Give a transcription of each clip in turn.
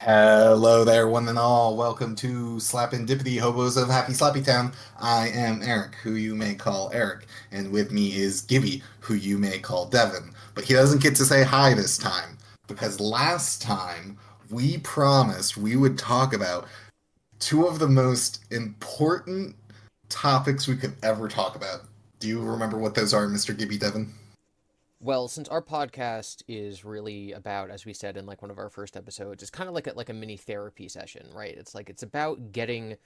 Hello there, one and all. Welcome to Slapendipity, Hobos of Happy Slappy Town. I am Eric, who you may call Eric, and with me is Gibby, who you may call Devon. But he doesn't get to say hi this time, because last time we promised we would talk about two of the most important topics we could ever talk about. Do you remember what those are, Mr. Gibby Devon? Well, since our podcast is really about, as we said in like one of our first episodes, it's kind of like a mini therapy session, right? It's about getting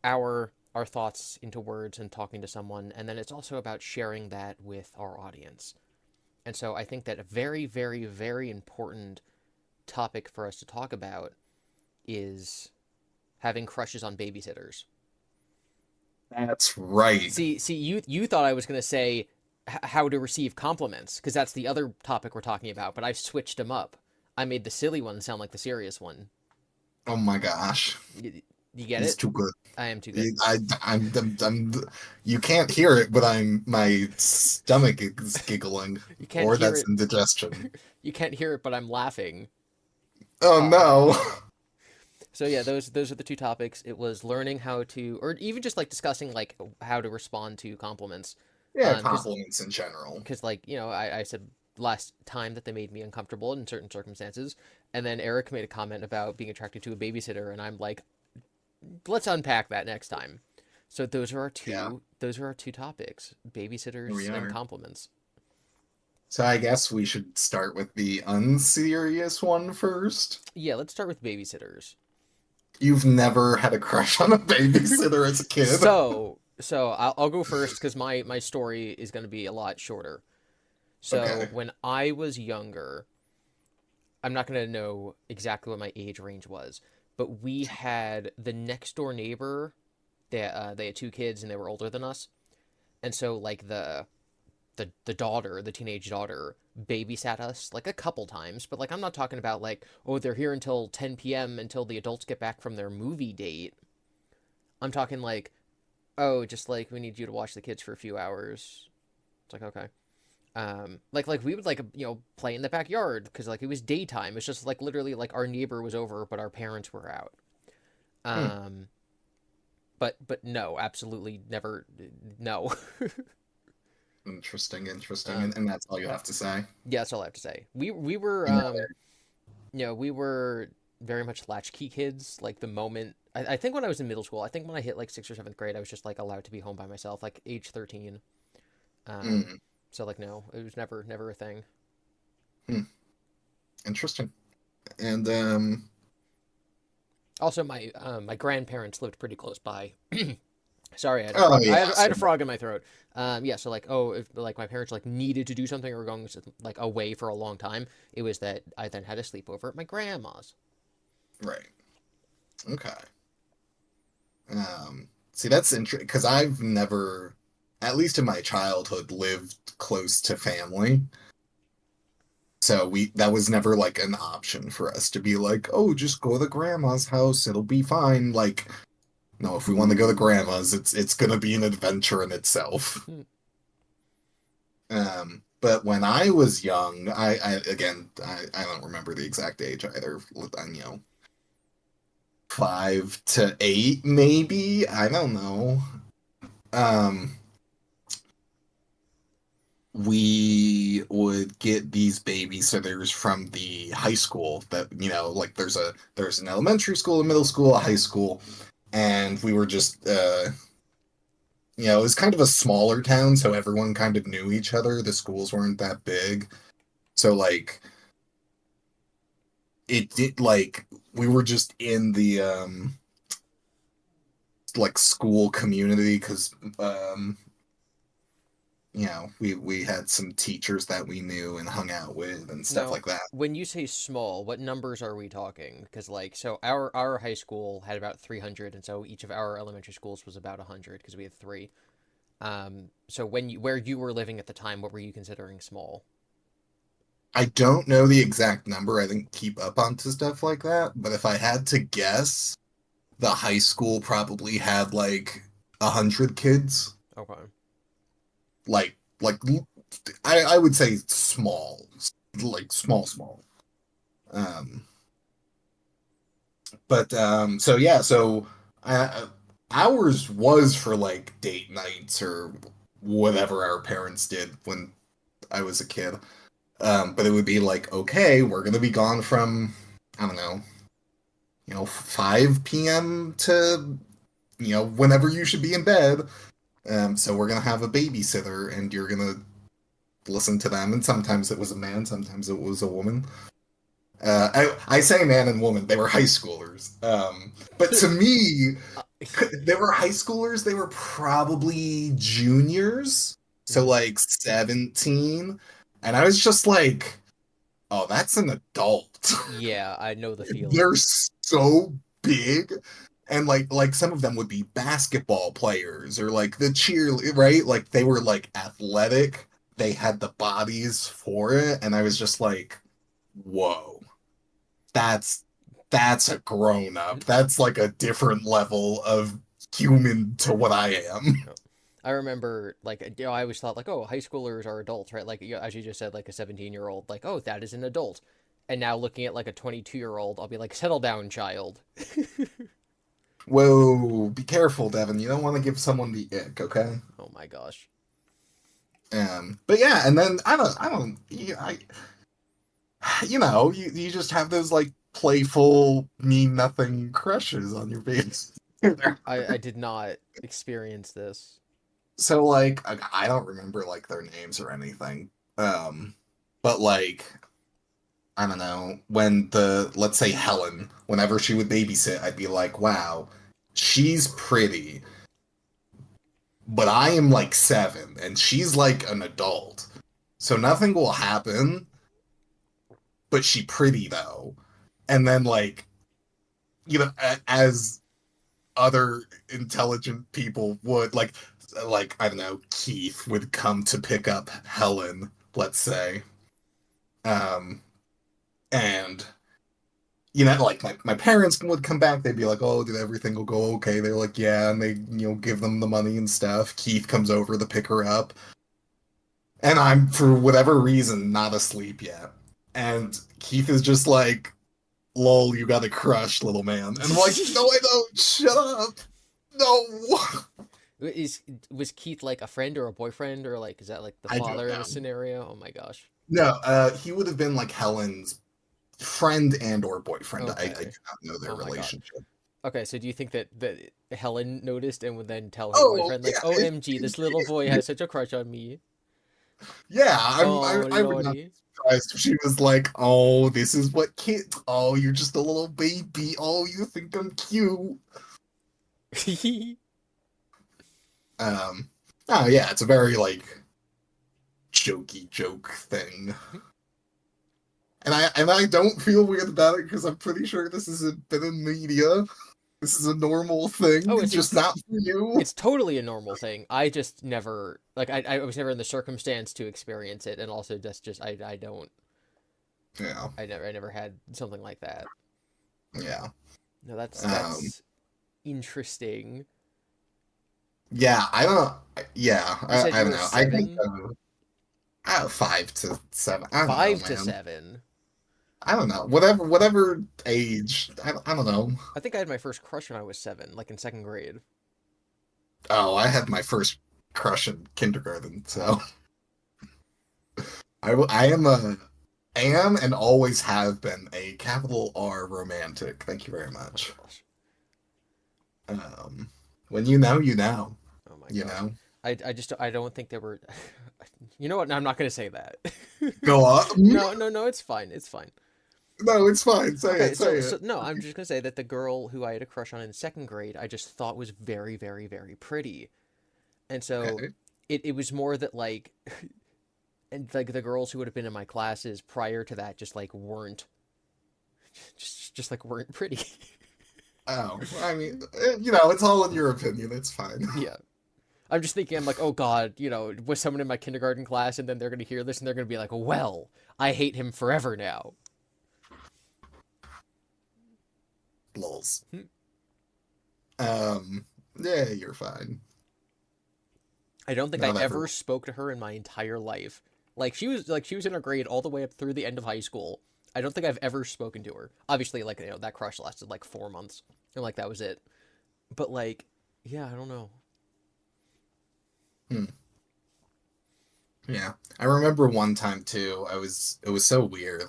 our thoughts into words and talking to someone, and then it's also about sharing that with our audience. And so I think that a very, very, very important topic for us to talk about is having crushes on babysitters. That's right. See, you thought I was going to say how to receive compliments because that's the other topic we're talking about, but I've switched them up. I made the silly one sound like the serious one. Oh my gosh. You get He's it? too good. I am too good. I'm, you can't hear it, but my stomach is giggling, You can't or hear that's it. indigestion. You can't hear it, but I'm laughing. Oh Uh, no. so yeah, those are the two topics. It was learning how to, or even just like discussing like how to respond to compliments. Yeah, Because compliments in general. like I said last time that they made me uncomfortable in certain circumstances, and then Eric made a comment about being attracted to a babysitter, and I'm like, let's unpack that next time. So Yeah, those are our two topics: here we babysitters and are. compliments. So I guess we should start with the unserious one first. Yeah, let's start with babysitters. You've never had a crush on a babysitter as a kid. So I'll go first because my story is going to be a lot shorter. So Okay. when I was younger, I'm not going to know exactly what my age range was, but we had the next door neighbor. They had two kids and they were older than us, and so like the daughter, the teenage daughter, babysat us like a couple times, but like I'm not talking about like, oh, they're here until 10 p.m. until the adults get back from their movie date. I'm talking like, oh, just like we need you to watch the kids for a few hours. It's like okay. Like we would like play in the backyard because like it was daytime. It's just like literally like our neighbor was over, but our parents were out. Hmm. Um, but no, absolutely never. No. Interesting, interesting. um, And that's all you have to say. yeah, that's all I have to say. We were Yeah. we were very much latchkey kids. Like the moment I think when I was in middle school, I think when I hit like sixth or seventh grade, I was just like allowed to be home by myself, like age 13. Um, Mm, so like no, it was never a thing. hmm. Interesting. And Also, my grandparents lived pretty close by. Sorry, I had a oh frog. yeah, I had so a frog in my throat. Yeah. So like, oh, if like my parents like needed to do something or were going like away for a long time, it was that I then had a sleepover at my grandma's. right. Okay. See, that's interesting because I've never, at least in my childhood, lived close to family. So we that was never like an option for us to be like, oh, just go to grandma's house, it'll be fine. Like, no, if we want to go to grandma's, it's gonna be an adventure in itself. Hmm. But when I was young, I again, I don't remember the exact age either. You know, 5 to 8, maybe. I don't know. Um, we would get these babysitters from the high school that, like there's an elementary school, a middle school, a high school, and we were just it was kind of a smaller town, so everyone kind of knew each other. The schools weren't that big. So like it did like we were just in the like school community because we had some teachers that we knew and hung out with and stuff Now, like that. when you say small, what numbers are we talking? Because like, so our high school had about 300, and so each of our elementary schools was about 100 because we had three. So where you were living at the time, what were you considering small? I don't know the exact number. I didn't keep up onto stuff like that, but if I had to guess, the high school probably had like 100 kids. Okay. Like I would say small, like small. Um, But so yeah, so uh, ours was for like date nights or whatever our parents did when I was a kid. But it would be like, okay, we're gonna be gone from, I don't know, 5 p.m. to, whenever you should be in bed. So we're gonna have a babysitter and you're gonna listen to them. And sometimes it was a man, sometimes it was a woman. I say man and woman, they were high schoolers. But to me, Uh, they were high schoolers, they were probably juniors, so mhm. like 17. And I was just like, oh, that's an adult. Yeah, I know the They're feeling. so big. And like some of them would be basketball players or like the cheer, right? Like they were like athletic. They had the bodies for it. And I was just like, whoa, that's that's a grown up. That's like a different level of human to what I am. No. I remember, like, I always thought, like, oh, high schoolers are adults, right? Like, as you just said, like a 17-year-old, like, oh, that is an adult. And now looking at, like, a 22-year-old, I'll be like, settle down, child. Whoa, be careful, Devin. You don't want to give someone the ick, okay? Oh my gosh. But yeah, and then I don't, you just have those like playful, mean nothing crushes on your face. I did not experience this. So like, I don't remember like their names or anything. Um, but like, I don't know, when let's say Helen, whenever she would babysit, I'd be like, wow, she's pretty, but I am like 7 and she's like an adult. So nothing will happen, but she pretty though. And then like, as other intelligent people would like I don't know, Keith would come to pick up Helen, let's say. Um and like my parents would come back, they'd be like, oh, did everything will go okay? They're like, yeah, and they, give them the money and stuff. Keith comes over to pick her up, and I'm, for whatever reason, not asleep yet. And Keith is just like, lol, you got a crush, little man. And I'm like, no, I don't. Shut up. No. Is was Keith like a friend or a boyfriend or like is that like the I don't father in know. the scenario? Oh my gosh. No, he would have been like Helen's friend and or boyfriend. I do Okay. not know their Oh my god. relationship. Okay, so do you think that Helen noticed and would then tell her Oh, boyfriend like, yeah. "OMG, this little boy has such a crush on me." Yeah, Oh I would not be lordy. surprised if she was like, "Oh, this is what kid. Oh, you're just a little baby. Oh, you think I'm cute." Um, oh yeah, it's a very like jokey joke thing, and I don't feel weird about it because I'm pretty sure this hasn't been in media. This is a normal thing, Oh, just not for you. it's totally a normal thing. I just never like I was never in the circumstance to experience it, and also just I don't Yeah, I never had something like that. yeah, No, um, that's interesting. yeah. I don't. Yeah, You said I you don't were know. I think 7? 5 to 7. I don't know, 5 to man. 7. I don't know. Whatever age. I don't know. I think I had my first crush when I was 7, like in second grade. Oh, I had my first crush in kindergarten, so Oh, I am and always have been a capital R romantic. Thank you very oh much. gosh. Um, when you know, you know, Oh my you gosh. know. I just I don't think there were You know what? No, I'm not going to say that. Go on. No, it's fine. It's fine. No, it's fine. Say Okay, it. Say so it. no, I'm just gonna say that the girl who I had a crush on in second grade, I just thought was very, very, very pretty, and so Okay. it was more that like, and like the girls who would have been in my classes prior to that just like weren't, just like weren't pretty. Oh, I mean, it's all in your opinion. It's fine. Yeah, I'm just thinking, I'm like, oh God, was someone in my kindergarten class, and then they're gonna hear this, and they're gonna be like, well, I hate him forever now. Lols. Hmm. Yeah, you're fine. I don't think I Not ever everyone. spoke to her in my entire life. Like she was in her grade all the way up through the end of high school. I don't think I've ever spoken to her. Obviously, like, that crush lasted like 4 months, and like that was it. But like, yeah, I don't know. Hmm. Yeah. I remember one time too, it was so weird.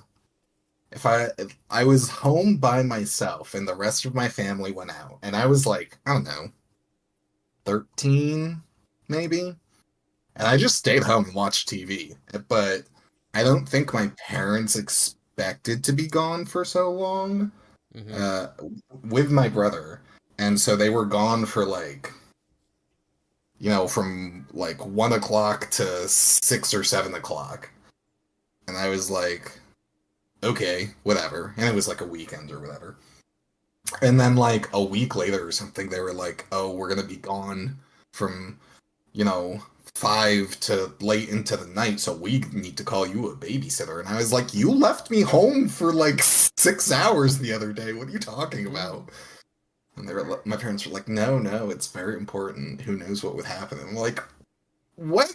If I was home by myself and the rest of my family went out, and I was like, I don't know, 13 maybe, and I just stayed home and watched TV. But I don't think my parents expected to be gone for so long, Mm-hmm. uh, with my brother. And so they were gone for like, from like 1 o'clock to 6 or 7 o'clock. And I was like, okay, whatever. And it was like a weekend or whatever. And then like a week later or something, they were like, oh, we're gonna be gone from, you know, 5 to late into the night, so we need to call you a babysitter. And I was like, you left me home for like 6 hours the other day. What are you talking Mm. about? And my parents were like, no, no, it's very important. Who knows what would happen? And I'm like, what?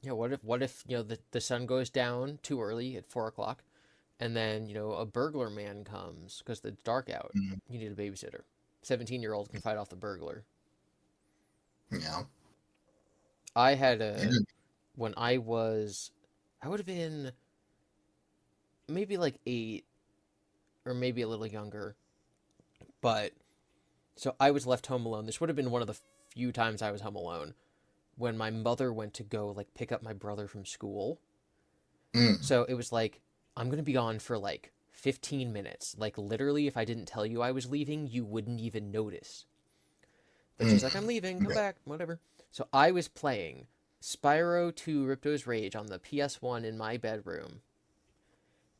Yeah, what if the sun goes down too early at 4 o'clock, and then a burglar man comes because it's dark out. You need a babysitter. 17-year-old can fight off the burglar. Yeah. I had a when I would have been maybe like 8 or maybe a little younger, but so I was left home alone. This would have been one of the few times I was home alone when my mother went to go like pick up my brother from school. Mm. So it was like, I'm going to be gone for like 15 minutes. Like, literally, if I didn't tell you I was leaving, you wouldn't even notice. But she's Mm. like, I'm leaving, come Okay. back, whatever. So I was playing Spyro 2 Ripto's Rage on the PS1 in my bedroom.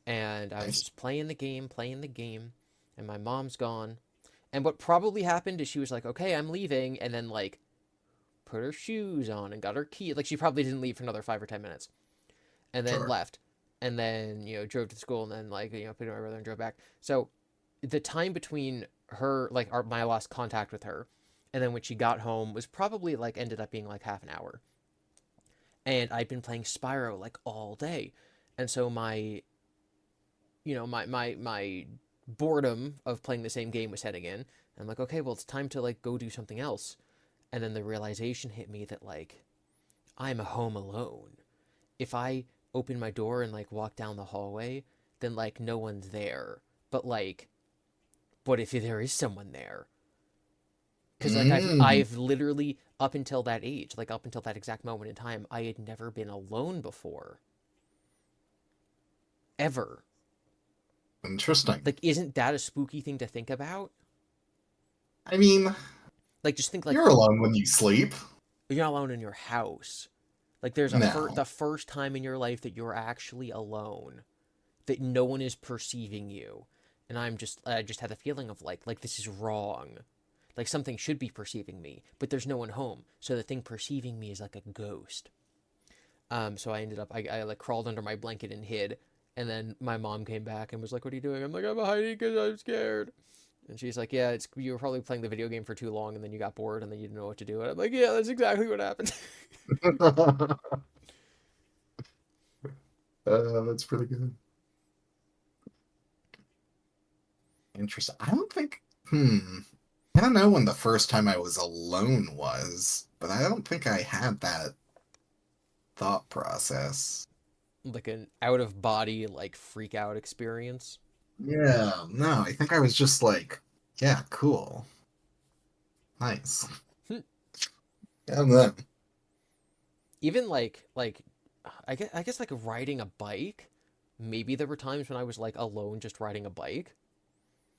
And I was Nice. just playing the game, and my mom's gone. And what probably happened is she was like, okay, I'm leaving, and then, like, put her shoes on and got her key. Like, she probably didn't leave for another 5 or 10 minutes. And then Sure. left, and then drove to school, and then like picked up my brother and drove back. So the time between her my last contact with her, and then when she got home was probably like ended up being like half an hour. And I'd been playing Spyro like all day, and so my boredom of playing the same game was setting in. And I'm like, okay, well, it's time to like go do something else. And then the realization hit me that like I'm home alone. If I open my door and like walk down the hallway, then like no one's there. But like, what if there is someone there? Because like Mm. I've literally up until that age, like up until that exact moment in time, I had never been alone before, ever. Interesting. Like, isn't that a spooky thing to think about? I mean, Like, just think like you're alone when you sleep. you're not alone in your house. Like, there's No. the first time in your life that you're actually alone, that no one is perceiving you. And I just had the feeling of like this is wrong. Like something should be perceiving me, but there's no one home. So the thing perceiving me is like a ghost. So I ended up I like crawled under my blanket and hid. And then my mom came back and was like, "What are you doing?" I'm like, "I'm hiding because I'm scared." And she's like, "Yeah, it's you were probably playing the video game for too long, and then you got bored, and then you didn't know what to do." And I'm like, "Yeah, that's exactly what happened." That's pretty good. Interesting. I don't think. I don't know when the first time I was alone was, but I don't think I had that thought process. Like an out of body like freak out experience. Yeah, no, I think I was just like, yeah, cool, nice. Yeah, then. Even like I guess like riding a bike. Maybe there were times when I was like alone just riding a bike,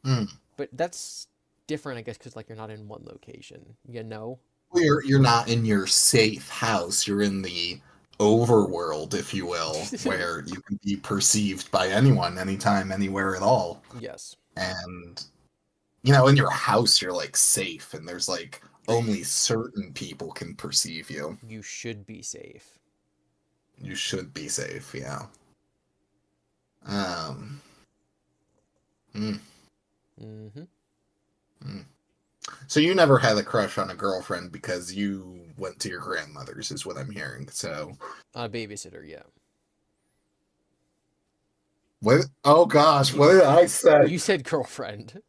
Hmm. but that's different, I guess, because like you're not in one location, you know? Well, you're not in your safe house. You're in the overworld, if you will, where you can be perceived by anyone, anytime, anywhere at all. Yes, And in your house, you're like safe, and there's like only certain people can perceive you. you should be safe. You should be safe, yeah. Um, mm, Mm-hmm. mm. So you never had a crush on a girlfriend because you went to your grandmother's, is what I'm hearing. So, A babysitter, yeah. What? Oh gosh, what did I say? You said girlfriend.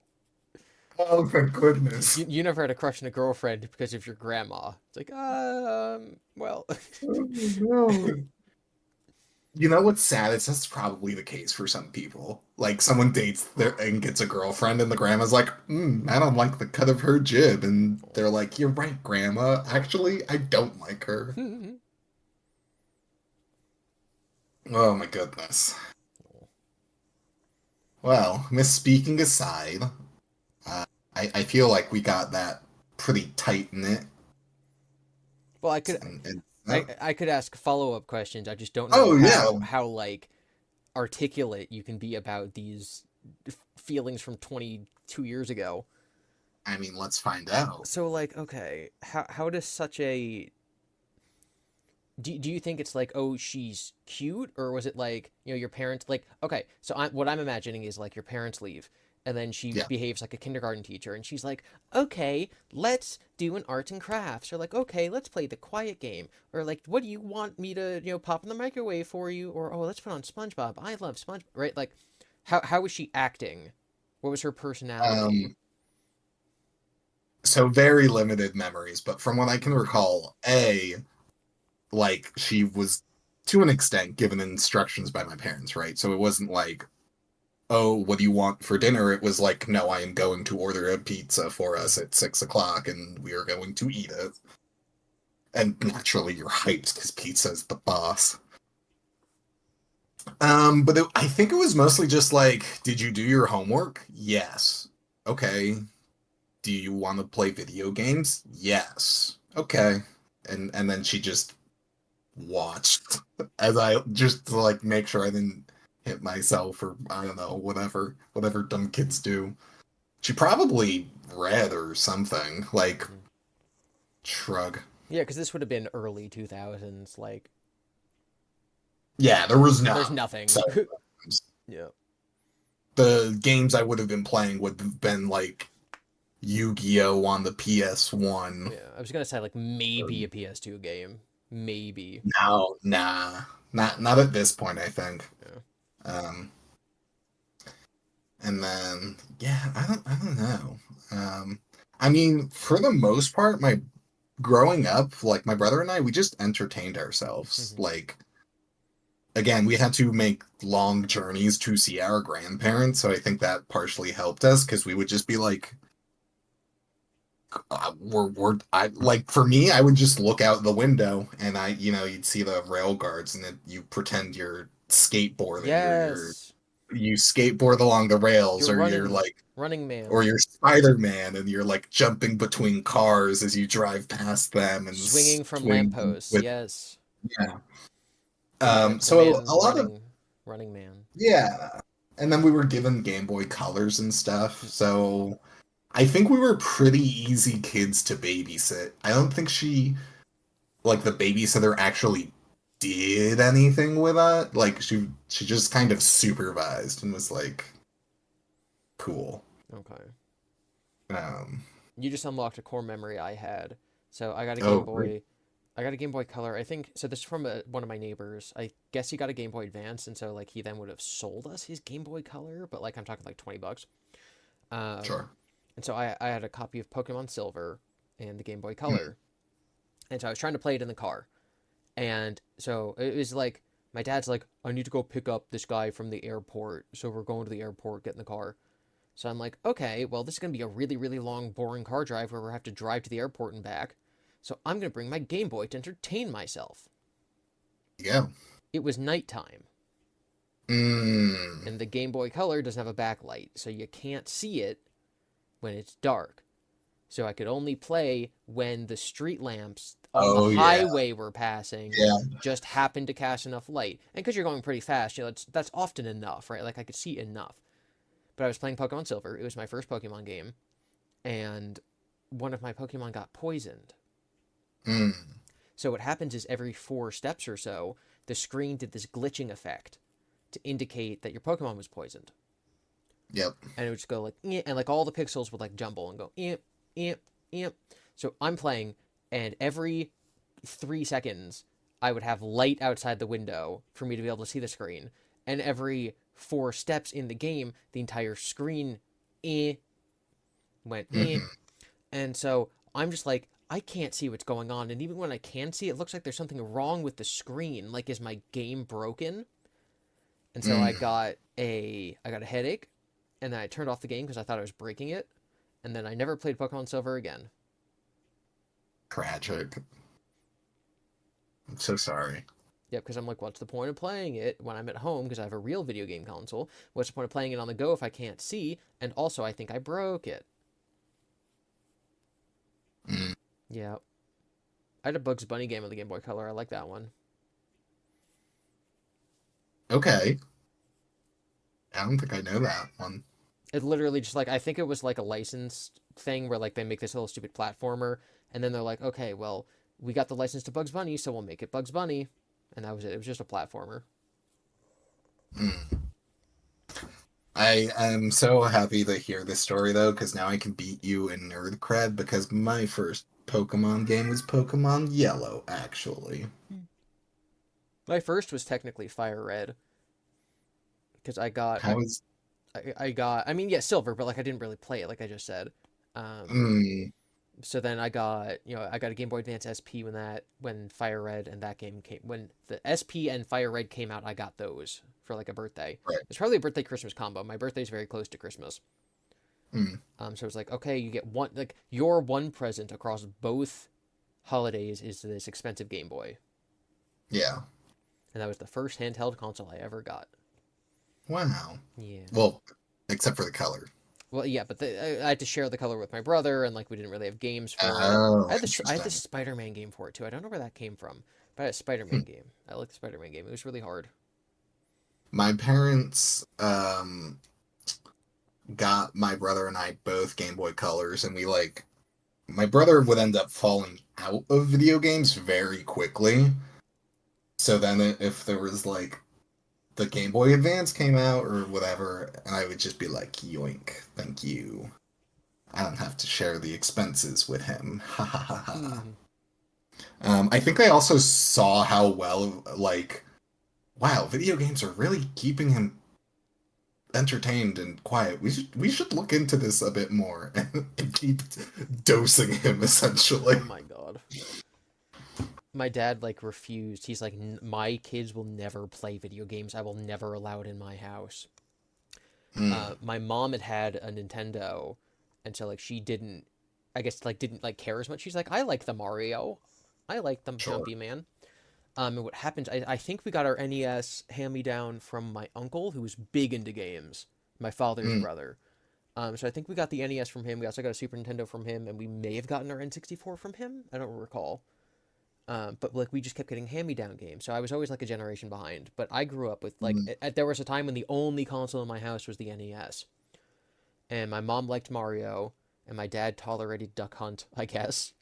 Oh, thank goodness. You never had a crush on a girlfriend because of your grandma. It's like, well, Oh, no. You know what's sad is that's probably the case for some people. Like someone dates their and gets a girlfriend, and the grandma's like, I don't like the cut of her jib," and they're like, "You're right, grandma. Actually, I don't like her." Oh my goodness. Well, misspeaking aside, uh, I feel like we got that pretty tight knit. well, And I could ask follow-up questions. I just don't know oh yeah, how like articulate you can be about these feelings from 22 years ago. I mean, let's find out. So like, okay, how does such a do you think it's like, oh, she's cute, or was it like, your parents like, okay, so what I'm imagining is like your parents leave and then she Yeah. behaves like a kindergarten teacher and she's like, okay, let's do an arts and crafts, or like, okay, let's play the quiet game, or like, what do you want me to, pop in the microwave for you, or oh, let's put on SpongeBob, I love SpongeBob, right? Like, how was she acting? What was her personality? Um, so very limited memories, but from what I can recall, like she was to an extent given instructions by my parents, right? So it wasn't like, oh, what do you want for dinner? It was like, no, I am going to order a pizza for us at 6 o'clock and we are going to eat it. And naturally you're hyped because pizza is the boss. I think it was mostly just like, did you do your homework? Yes. Okay. Do you want to play video games? Yes. Okay. And then she just watched as I just to like make sure I didn't hit myself or I don't know, whatever dumb kids do. She probably read or something. Like Mhm. shrug. Yeah, because this would have been early 2000s. Like, Yeah, there was there's no nothing. cell phones. Yeah. The games I would have been playing would have been like Yu-Gi-Oh on the PS1. Yeah, I was gonna say like maybe a PS2 game, maybe. No, nah, not at this point, I think. Yeah. Um, and then yeah, I don't know. Um, I mean, for the most part, my growing up, like my brother and I, we just entertained ourselves. Hmm. Like again, we had to make long journeys to see our grandparents, so I think that partially helped us because we would just be like, we're I like for me, I would just look out the window and you'd see the rail guards and then you pretend you're skateboarding or Yes, you skateboard along the rails you're or you're running, like Running Man, or you're Spider-Man and you're like jumping between cars as you drive past them and swinging from swing lampposts. with Yes, yeah. the So man a lot of running man. yeah. And then we were given Game Boy Colors and stuff. So I think we were pretty easy kids to babysit. I don't think like the babysitter actually did anything with it. Like she just kind of supervised and was like cool. Okay, Um you just unlocked a core memory I had. So I got a Game oh great. Boy. I got a Game Boy Color. I think so. This is from one of my neighbors. I guess he got a Game Boy Advance, and so like he then would have sold us his Game Boy Color, but like I'm talking like $20. Sure. And so I had a copy of Pokemon Silver and the Game Boy Hmm. Color, and so I was trying to play it in the car, and so it was like my dad's like, I need to go pick up this guy from the airport, so we're going to the airport, get in the car. So I'm like, okay, well this is gonna be a really really long boring car drive where we have to drive to the airport and back. So I'm gonna bring my Game Boy to entertain myself. Yeah. It was nighttime, Mm. and the Game Boy Color doesn't have a backlight, so you can't see it when it's dark. So I could only play when the street lamps on the Oh yeah. highway were passing Yeah. just happened to cast enough light. And because you're going pretty fast, that's often enough, right? Like I could see enough. But I was playing Pokemon Silver. It was my first Pokemon game, and one of my Pokemon got poisoned. Mm. So what happens is every 4 steps or so, the screen did this glitching effect to indicate that your Pokemon was poisoned. Yep. And it would just go like, eh, and like all the pixels would like jumble and go, imp, imp, imp. So I'm playing, and every 3 seconds, I would have light outside the window for me to be able to see the screen. And every 4 steps in the game, the entire screen went Hmm. and so I'm just like, I can't see what's going on, and even when I can see, it looks like there's something wrong with the screen. Like, is my game broken? And so Mm. I got a headache, and then I turned off the game because I thought I was breaking it, and then I never played Pokemon Silver again. Tragic. I'm so sorry. Yep, because I'm like, what's the point of playing it when I'm at home? Because I have a real video game console. What's the point of playing it on the go if I can't see? And also, I think I broke it. Mm. Yeah, I had a Bugs Bunny game on the Game Boy Color. I like that one. Okay. I don't think I know that one. It literally just like I think it was like a licensed thing where like they make this little stupid platformer, and then they're like, okay, well, we got the license to Bugs Bunny, so we'll make it Bugs Bunny, and that was it. It was just a platformer. Mm. I am so happy to hear this story though, because now I can beat you in nerd cred because my first Pokemon game was Pokemon Yellow, actually. My first was technically Fire Red because How is I mean, yeah, Silver, but like I didn't really play it like I just said. Um, mm, so then I got a Game Boy Advance SP when Fire Red and that game came when the SP and Fire Red came out. I got those for like a birthday. right. It's probably a birthday Christmas combo. My birthday's very close to Christmas. Mm, So it's like, okay, you get one, like, your one present across both holidays is this expensive Game Boy. yeah. And that was the first handheld console I ever got. Wow. Yeah. Well, except for the color. Well, yeah, but I had to share the color with my brother, and, like, we didn't really have games for it. Oh, I had this interesting. Spider-Man game for it, too. I don't know where that came from, but I had a Spider-Man game. I like the Spider-Man game. It was really hard. My parents got my brother and I both Game Boy Colors, and we like my brother would end up falling out of video games very quickly. So then, if there was like the Game Boy Advance came out or whatever, and I would just be like, "Yoink, thank you. I don't have to share the expenses with him." Ha ha ha ha. Hmm. I think I also saw how well, like, wow, video games are really keeping him entertained and quiet. We should look into this a bit more and keep dosing him essentially. Oh my god. My dad, like, refused. He's like, My kids will never play video games. I will never allow it in my house." Hmm, My mom had a Nintendo, and so like she didn't, I guess like didn't like care as much. She's like, I like the Mario, I like the sure. Jumpy Man. And what happened? I think we got our NES hand me down from my uncle, who was big into games. My father's Hmm, brother. So I think we got the NES from him. We also got a Super Nintendo from him, and we may have gotten our N64 from him. I don't recall. But like we just kept getting hand me down games, so I was always like a generation behind. But I grew up with like hmm. there was a time when the only console in my house was the NES, and my mom liked Mario, and my dad tolerated Duck Hunt, I guess,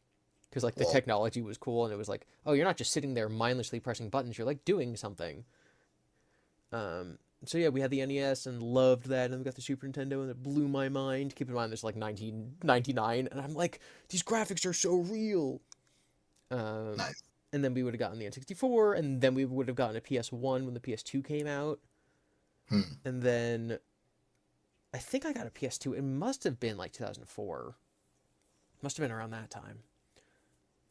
because like the Well, technology was cool, and it was like, oh, you're not just sitting there mindlessly pressing buttons, you're like doing something. Um, so yeah, we had the NES and loved that, and then we got the Super Nintendo, and it blew my mind. Keep in mind, this is like 1999, and I'm like, these graphics are so real. Um, nice. and then we would have gotten the N64, and then we would have gotten a PS1 when the PS2 came out, Hmm, and then I think I got a PS2. It must have been like 2004. Must have been around that time.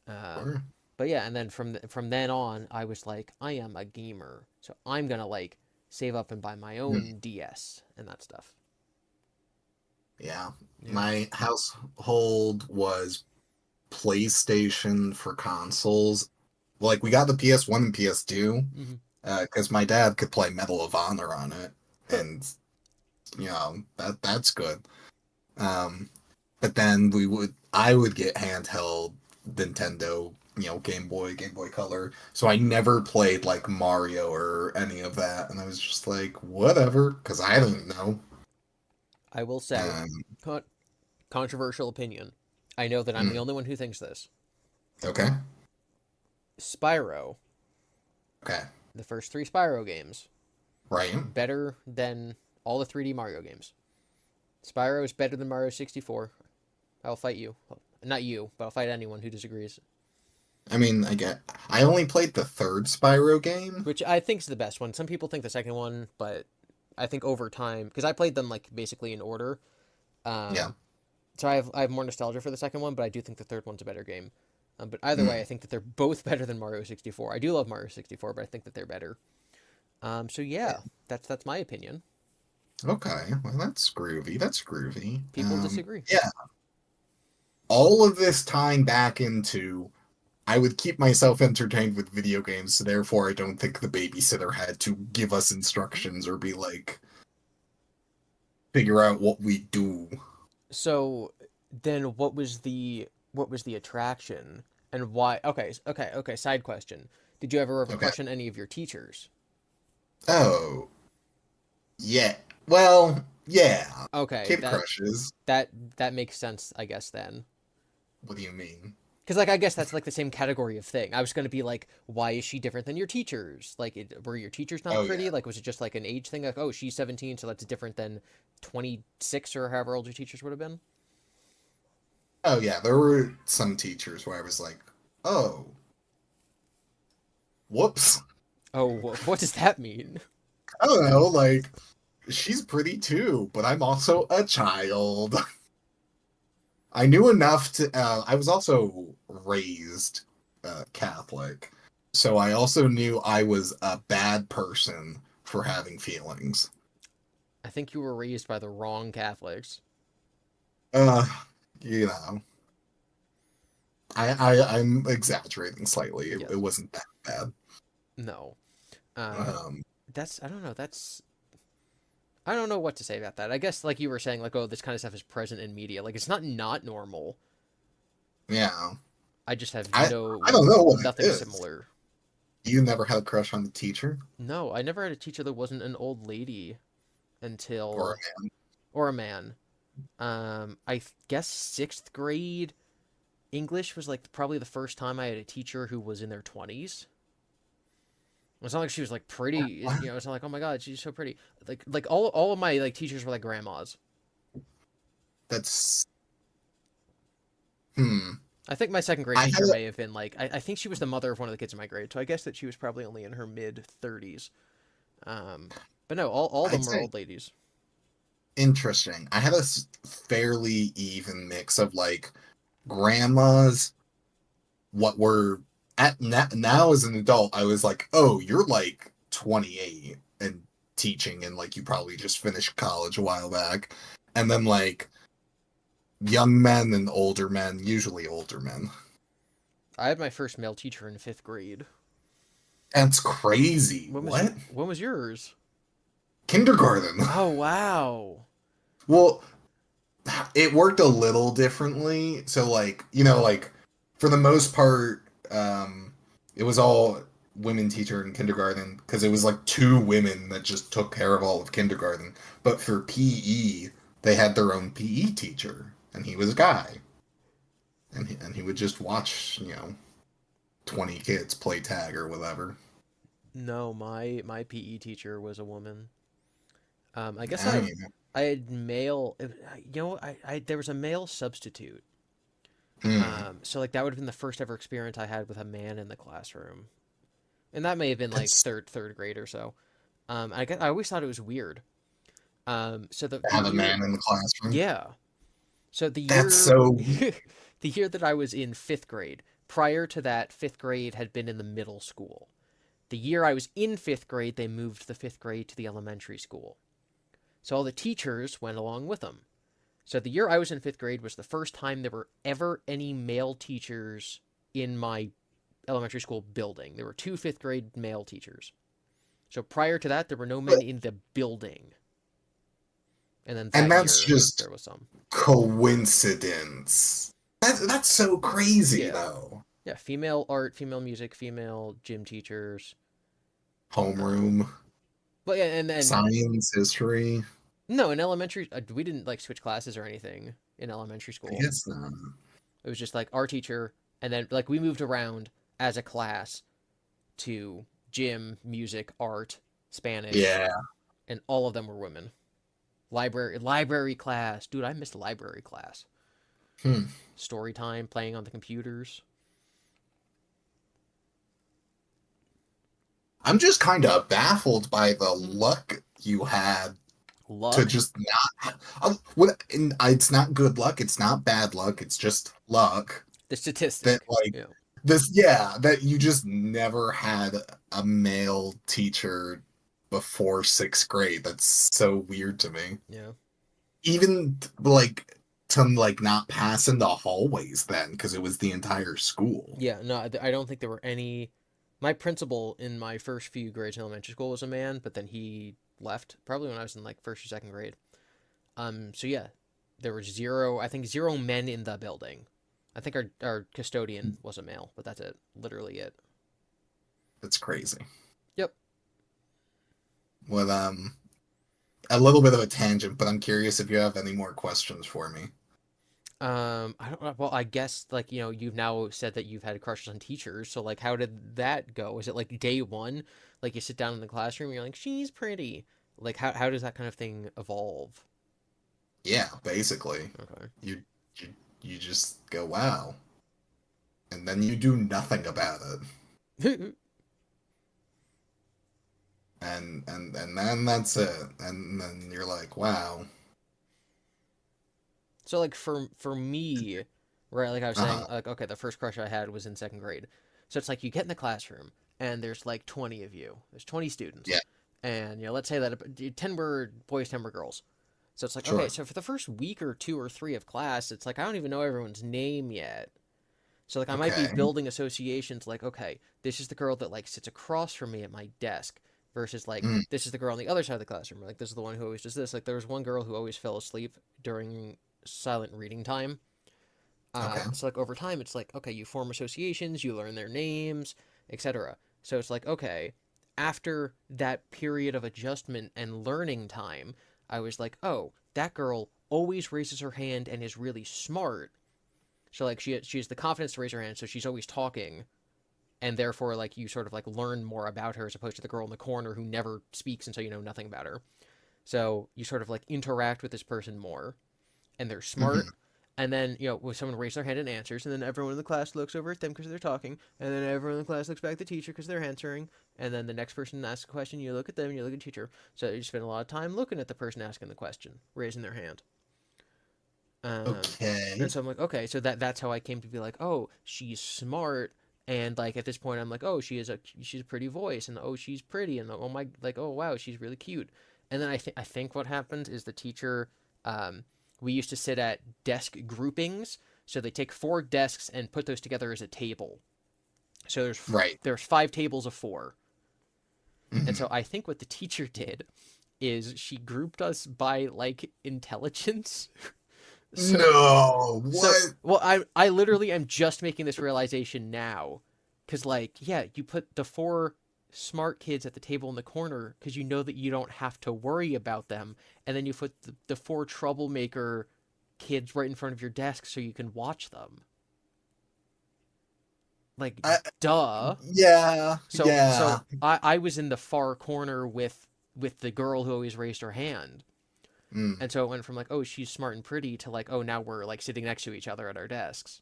Um, sure. but yeah, and then from then on, I was like, I am a gamer, so I'm gonna like save up and buy my Hmm, own DS and that stuff. yeah. Yeah. My household was PlayStation for consoles. Like we got the PS1 and PS2 Hmm. because my dad could play Medal of Honor on it, Huh. and that's good. Um, but then I would get handheld Nintendo, Game Boy Color. So I never played like Mario or any of that, and I was just like, whatever, because I didn't know. I will say, Um, con- controversial opinion. I know that I'm the mm, only one who thinks this. okay, Spyro, okay, the first 3 Spyro games, right. better than all the 3D Mario games. Spyro is better than Mario 64. I'll fight you. Not you, but I'll fight anyone who disagrees. I mean, I only played the third Spyro game. Which I think is the best one. Some people think the second one, but I think over time, because I played them like basically in order. Yeah. So I have more nostalgia for the second one, but I do think the third one's a better game. But either way, I Mm. think that they're both better than Mario 64. I do love Mario 64, but I think that they're better. So yeah, that's my opinion. Okay. Well, that's groovy. That's groovy. People disagree. Yeah. All of this tying back into I would keep myself entertained with video games, so therefore I don't think the babysitter had to give us instructions or be like, figure out what we do. So then, what was the attraction and why? Okay. Side question: Did you ever have a Okay. crush on any of your teachers? Oh, yeah. Well, yeah. Okay, Kid crushes. that that makes sense, I guess then. What do you mean? Because like I guess that's like the same category of thing. I was gonna be like, why is she different than your teachers? Like, were your teachers not Oh, pretty? yeah. Like, was it just like an age thing? Like, oh, she's 17, so that's different than 26 or however old your teachers would have been. Oh, yeah. There were some teachers where I was like, oh, whoops. Oh, what does that mean? I don't know. Like, she's pretty too, but I'm also a child. I knew enough to. I was also raised Catholic, so I also knew I was a bad person for having feelings. I think you were raised by the wrong Catholics. Uh, you know, I'm exaggerating slightly. It Yes. wasn't that bad. No. Um, Um, that's I don't know. I don't know what to say about that. I guess like you were saying, like, oh, this kind of stuff is present in media. Like, it's not normal. yeah, I just have I I don't know what it nothing is. similar. You never had a crush on the teacher No, I never had a teacher that wasn't an old lady or until a man? or a man. I guess sixth grade English was like probably the first time I had a teacher who was in their 20s. It's not like she was like pretty, What? it's not like, oh my god, she's so pretty. Like all of my like teachers were like grandmas. That's hmm. I think my second grade I had teacher a, may have been like I think she was the mother of one of the kids in my grade, so I guess that she was probably only in her mid 30s. Um, but no, all of I'd them were say old ladies. interesting. I had a fairly even mix of like grandmas, what were at now as an adult, I was like, oh, you're like 28 and teaching, and like you probably just finished college a while back. And then like young men and older men, usually older men. I had my first male teacher in fifth grade. That's crazy. What? When was yours? Kindergarten. Oh wow. Well, it worked a little differently. So like, like for the most part, it was all women teacher in kindergarten because it was like two women that just took care of all of kindergarten. But for PE, they had their own PE teacher, and he was a guy, and he would just watch, 20 kids play tag or whatever. No, my PE teacher was a woman. I guess I I mean, I had male. I there was a male substitute. hmm, So like that would have been the first ever experience I had with a man in the classroom, and that may have been like that's third grade or so. I always thought it was weird. So the have a year, man in the classroom. yeah. So the That's year, so. the year that I was in fifth grade. Prior to that, fifth grade had been in the middle school. The year I was in fifth grade, they moved the fifth grade to the elementary school. So all the teachers went along with them. So the year I was in fifth grade was the first time there were ever any male teachers in my elementary school building. There were two fifth grade male teachers. So prior to that, there were no men in the building. And then And that that's year, just there was some. coincidence. That's so crazy, Yeah. though. Yeah, female art, female music, female gym teachers. Homeroom, But yeah, and then science, history. no, in elementary, we didn't like switch classes or anything in elementary I school. guess not. It was just like our teacher, and then like we moved around as a class to gym, music, art, Spanish, Yeah. and all of them were women. Library class, dude. I missed library class. Hmm. Story time, playing on the computers. I'm just kind of baffled by the luck you had to Luck, just not. It's not good luck. It's not bad luck. It's just luck the that statistic. like Yeah. this. Yeah, that you just never had a male teacher before sixth grade. That's so weird to me. Yeah. Even like to like not pass in the hallways then because it was the entire school. Yeah, no, I don't think there were any. My principal in my first few grades in elementary school was a man, but then he left probably when I was in like first or second grade. So yeah, there were zero. I think zero men in the building. I think our custodian was a male, but that's it. Literally it. It's crazy. Yep. Well, a little bit of a tangent, but I'm curious if you have any more questions for me. I don't know. Well, I guess like you've now said that you've had crushes on teachers. So like, how did that go? Was it like day one, like you sit down in the classroom, and you're like, she's pretty. Like, how does that kind of thing evolve? Yeah, basically, Okay. you you, you just go wow, and then you do nothing about it, and then that's it, and then you're like wow, So like for me, right? Like I was saying, uh-huh, like okay, the first crush I had was in second grade. So it's like you get in the classroom and there's like 20 of you. There's 20 students, yeah, and let's say that 10 were boys, 10 were girls. So it's like okay, sure, so for the first week or two or three of class, it's like I don't even know everyone's name yet. So like I might be okay, building associations like okay, this is the girl that like sits across from me at my desk versus like mm, this is the girl on the other side of the classroom. Like this is the one who always does this. Like there was one girl who always fell asleep during silent reading time. okay, So like over time, it's like okay, you form associations, you learn their names, etc. So it's like okay, after that period of adjustment and learning time, I was like, oh, that girl always raises her hand and is really smart. So like she has the confidence to raise her hand, so she's always talking, and therefore like you sort of like learn more about her as opposed to the girl in the corner who never speaks until you know nothing about her. So you sort of like interact with this person more, and they're smart. hmm And then, when someone raises their hand and answers, and then everyone in the class looks over at them because they're talking, and then everyone in the class looks back at the teacher because they're answering, and then the next person asks a question, you look at them, and you look at the teacher. So you spend a lot of time looking at the person asking the question, raising their hand. Um, and okay, so I'm like, okay, so that's how I came to be like, oh, she's smart, and like at this point, I'm like, oh, she's a pretty voice, and oh, she's pretty, and oh my, like, oh wow, she's really cute. And then I think what happens is the teacher, we used to sit at desk groupings, so they take four desks and put those together as a table. So right, there's five tables of four, and hmm so I think what the teacher did is she grouped us by like intelligence. So no, So, what? well, I literally am just making this realization now, because like, yeah, you put the four smart kids at the table in the corner because you know that you don't have to worry about them, and then you put the four troublemaker kids right in front of your desk so you can watch them. Like, I, duh. yeah, So yeah, I was in the far corner with the girl who always raised her hand. mm, And so it went from like, oh, she's smart and pretty to like, oh, now we're like sitting next to each other at our desks.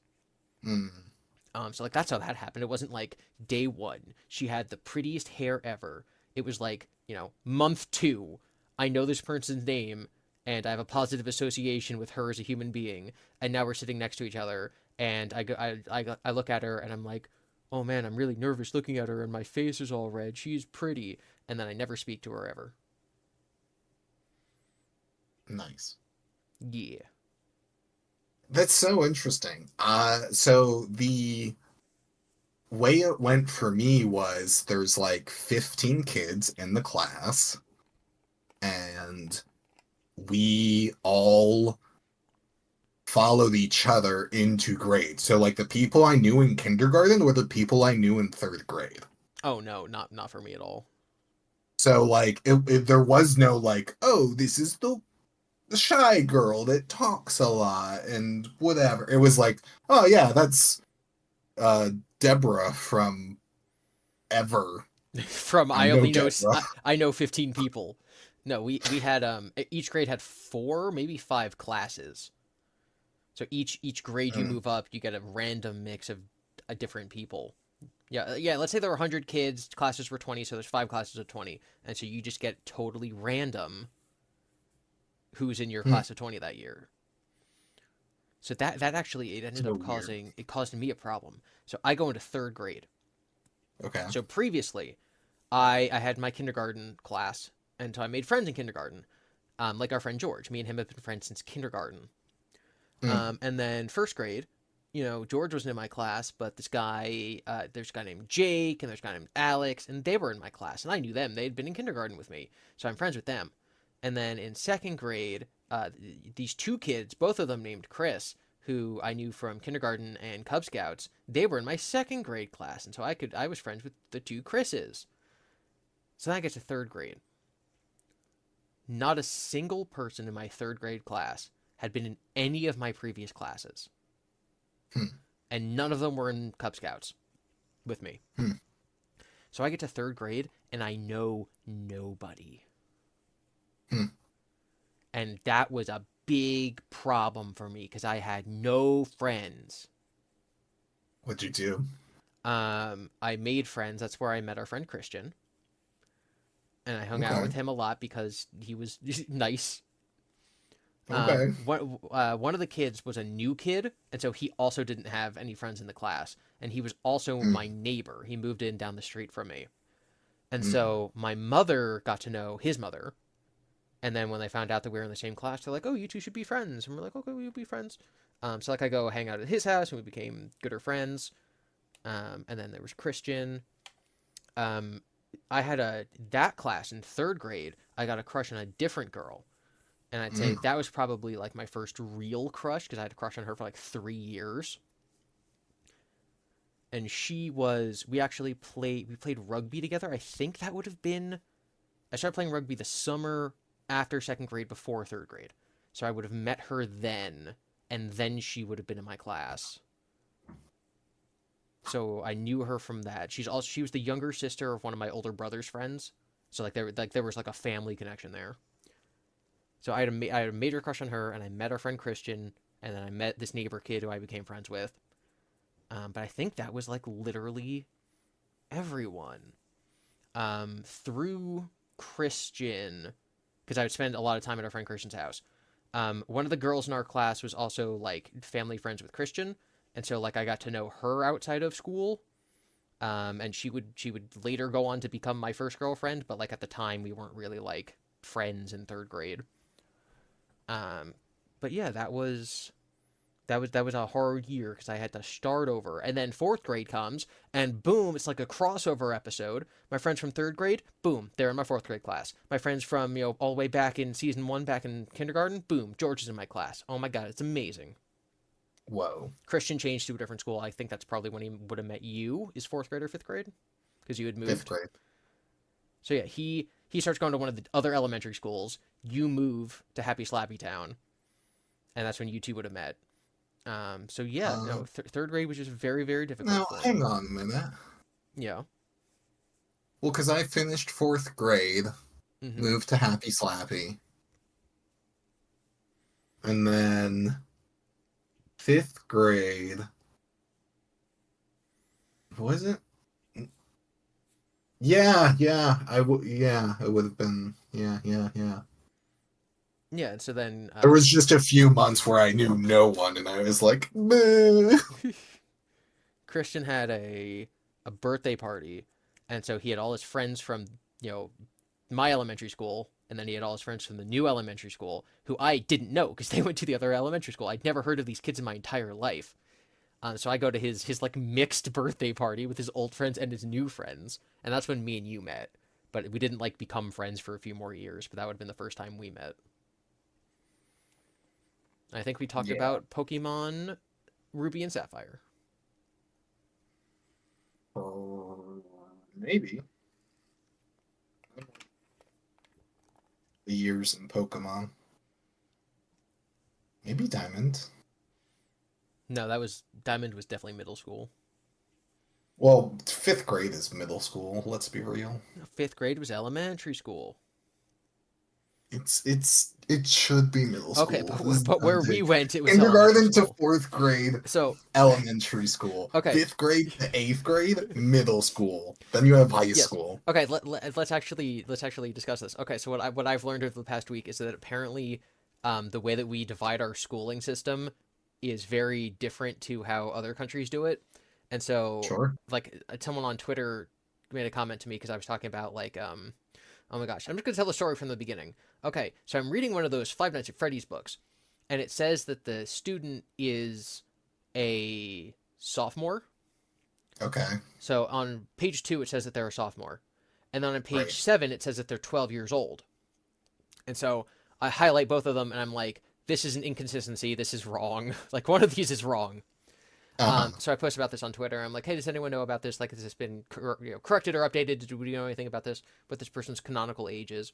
mm. So like that's how that happened. It wasn't like day one. She had the prettiest hair ever. It was like, month two. I know this person's name and I have a positive association with her as a human being. And now we're sitting next to each other and I look at her and I'm like, oh man, I'm really nervous looking at her and my face is all red. She's pretty. And then I never speak to her ever. Nice. Yeah. That's so interesting. So the way it went for me was there's like 15 kids in the class, and we all followed each other into grade. So like the people I knew in kindergarten were the people I knew in third grade. Oh no, not for me at all. So like there was no like, oh, this is the shy girl that talks a lot and whatever. It was like, oh yeah, that's uh Deborah from Ever. From I I know only know Deborah. I know 15 people. No, we had each grade had four, maybe five classes. So each grade you Mm, move up, you get a random mix of different people. Yeah. Let's say there were 100 kids, classes were 20, so there's 5 classes of 20, and so you just get totally random who's in your Hmm. class of 20 that year. So that actually it ended So up weird. causing it caused me a problem. So I go into third grade. Okay. So previously, I had my kindergarten class, and so I made friends in kindergarten. Like our friend George. Me and him have been friends since kindergarten. Hmm. And then first grade, George wasn't in my class, but there's a guy named Jake, and there's a guy named Alex, and they were in my class, and I knew them. They'd been in kindergarten with me, so I'm friends with them. And then in second grade, these two kids, both of them named Chris, who I knew from kindergarten and Cub Scouts, they were in my second grade class, and so I was friends with the two Chris's. So then I get to third grade. Not a single person in my third grade class had been in any of my previous classes, Hmm. and none of them were in Cub Scouts with me. Hmm. So I get to third grade and I know nobody. Hmm. And that was a big problem for me because I had no friends. What'd you do? I made friends. That's where I met our friend Christian. And I hung out Okay. with him a lot because he was nice. Okay. One of the kids was a new kid, and so he also didn't have any friends in the class. And he was also Hmm. my neighbor. He moved in down the street from me. And Hmm. so my mother got to know his mother. And then when they found out that we were in the same class, they're like, "Oh, you two should be friends." And we're like, "Okay, we'll be friends." So like I go hang out at his house, and we became gooder friends. And then there was Christian. Um, I had that class in third grade. I got a crush on a different girl, and I'd say Hmm. that was probably like my first real crush because I had a crush on her for like 3 years. And we played rugby together. I think that would have been I started playing rugby the summer after second grade before third grade. So I would have met her then, and then she would have been in my class. So I knew her from that. She was the younger sister of one of my older brother's friends. So there was like a family connection there. So I had a major crush on her, and I met our friend Christian, and then I met this neighbor kid who I became friends with. But I think that was like literally everyone. Through Christian, because I would spend a lot of time at our friend Christian's house. One of the girls in our class was also like family friends with Christian, and so like I got to know her outside of school. And she would later go on to become my first girlfriend, but like at the time we weren't really like friends in third grade. Um, but yeah, that was a hard year because I had to start over. And then fourth grade comes, and boom, it's like a crossover episode. My friends from third grade, boom, they're in my fourth grade class. My friends from all the way back in season one, back in kindergarten, boom, George is in my class. Oh my god, it's amazing. Whoa. Christian changed to a different school. I think that's probably when he would have met you, is fourth grade or fifth grade, because you had Fifth moved. grade. So yeah, he starts going to one of the other elementary schools. You move to Happy Slappy Town, and that's when you two would have met. So yeah, no, Uh, third grade was just very, very difficult Now for hang me. on a minute. Yeah. Well, because I finished fourth grade, Mm-hmm. moved to Happy Slappy, and then fifth grade. Was it? Yeah, yeah. Yeah, it would have been. Yeah, yeah, yeah. Yeah, and so then There was just a few months where I knew no one, and I was like, "Meh." Christian had a birthday party, and so he had all his friends from you know my elementary school, and then he had all his friends from the new elementary school who I didn't know because they went to the other elementary school. I'd never heard of these kids in my entire life. So I go to his like mixed birthday party with his old friends and his new friends, and that's when me and you met. But we didn't like become friends for a few more years. But that would have been the first time we met. I think we talked Yeah, about Pokemon Ruby and Sapphire. maybe the years in Pokemon. Maybe Diamond. No, that was Diamond was definitely middle school. Well, fifth grade is middle school. Let's be real. Fifth grade was elementary school. it should be middle Okay, school. This is but where we Dante. went, it was elementary Kindergarten to school. fourth grade, So elementary school. okay, Fifth grade to eighth grade, middle school. Then you have high yes. school. Okay, let's actually discuss this. Okay, so what I've learned over the past week is that apparently, the way that we divide our schooling system is very different to how other countries do it. And so, Sure. like, someone on Twitter made a comment to me because I was talking about like, oh my gosh, I'm just gonna tell the story from the beginning. Okay, so I'm reading one of those Five Nights at Freddy's books, and it says that the student is a sophomore. Okay. So on page 2, it says that they're a sophomore. And then on page Right. 7, it says that they're 12 years old. And so I highlight both of them and I'm like, this is an inconsistency. This is wrong. Like, one of these is wrong. Uh-huh. So I post about this on Twitter. I'm like, hey, does anyone know about this? Like, has this been corrected or updated? Do we know anything about this? What this person's canonical age is?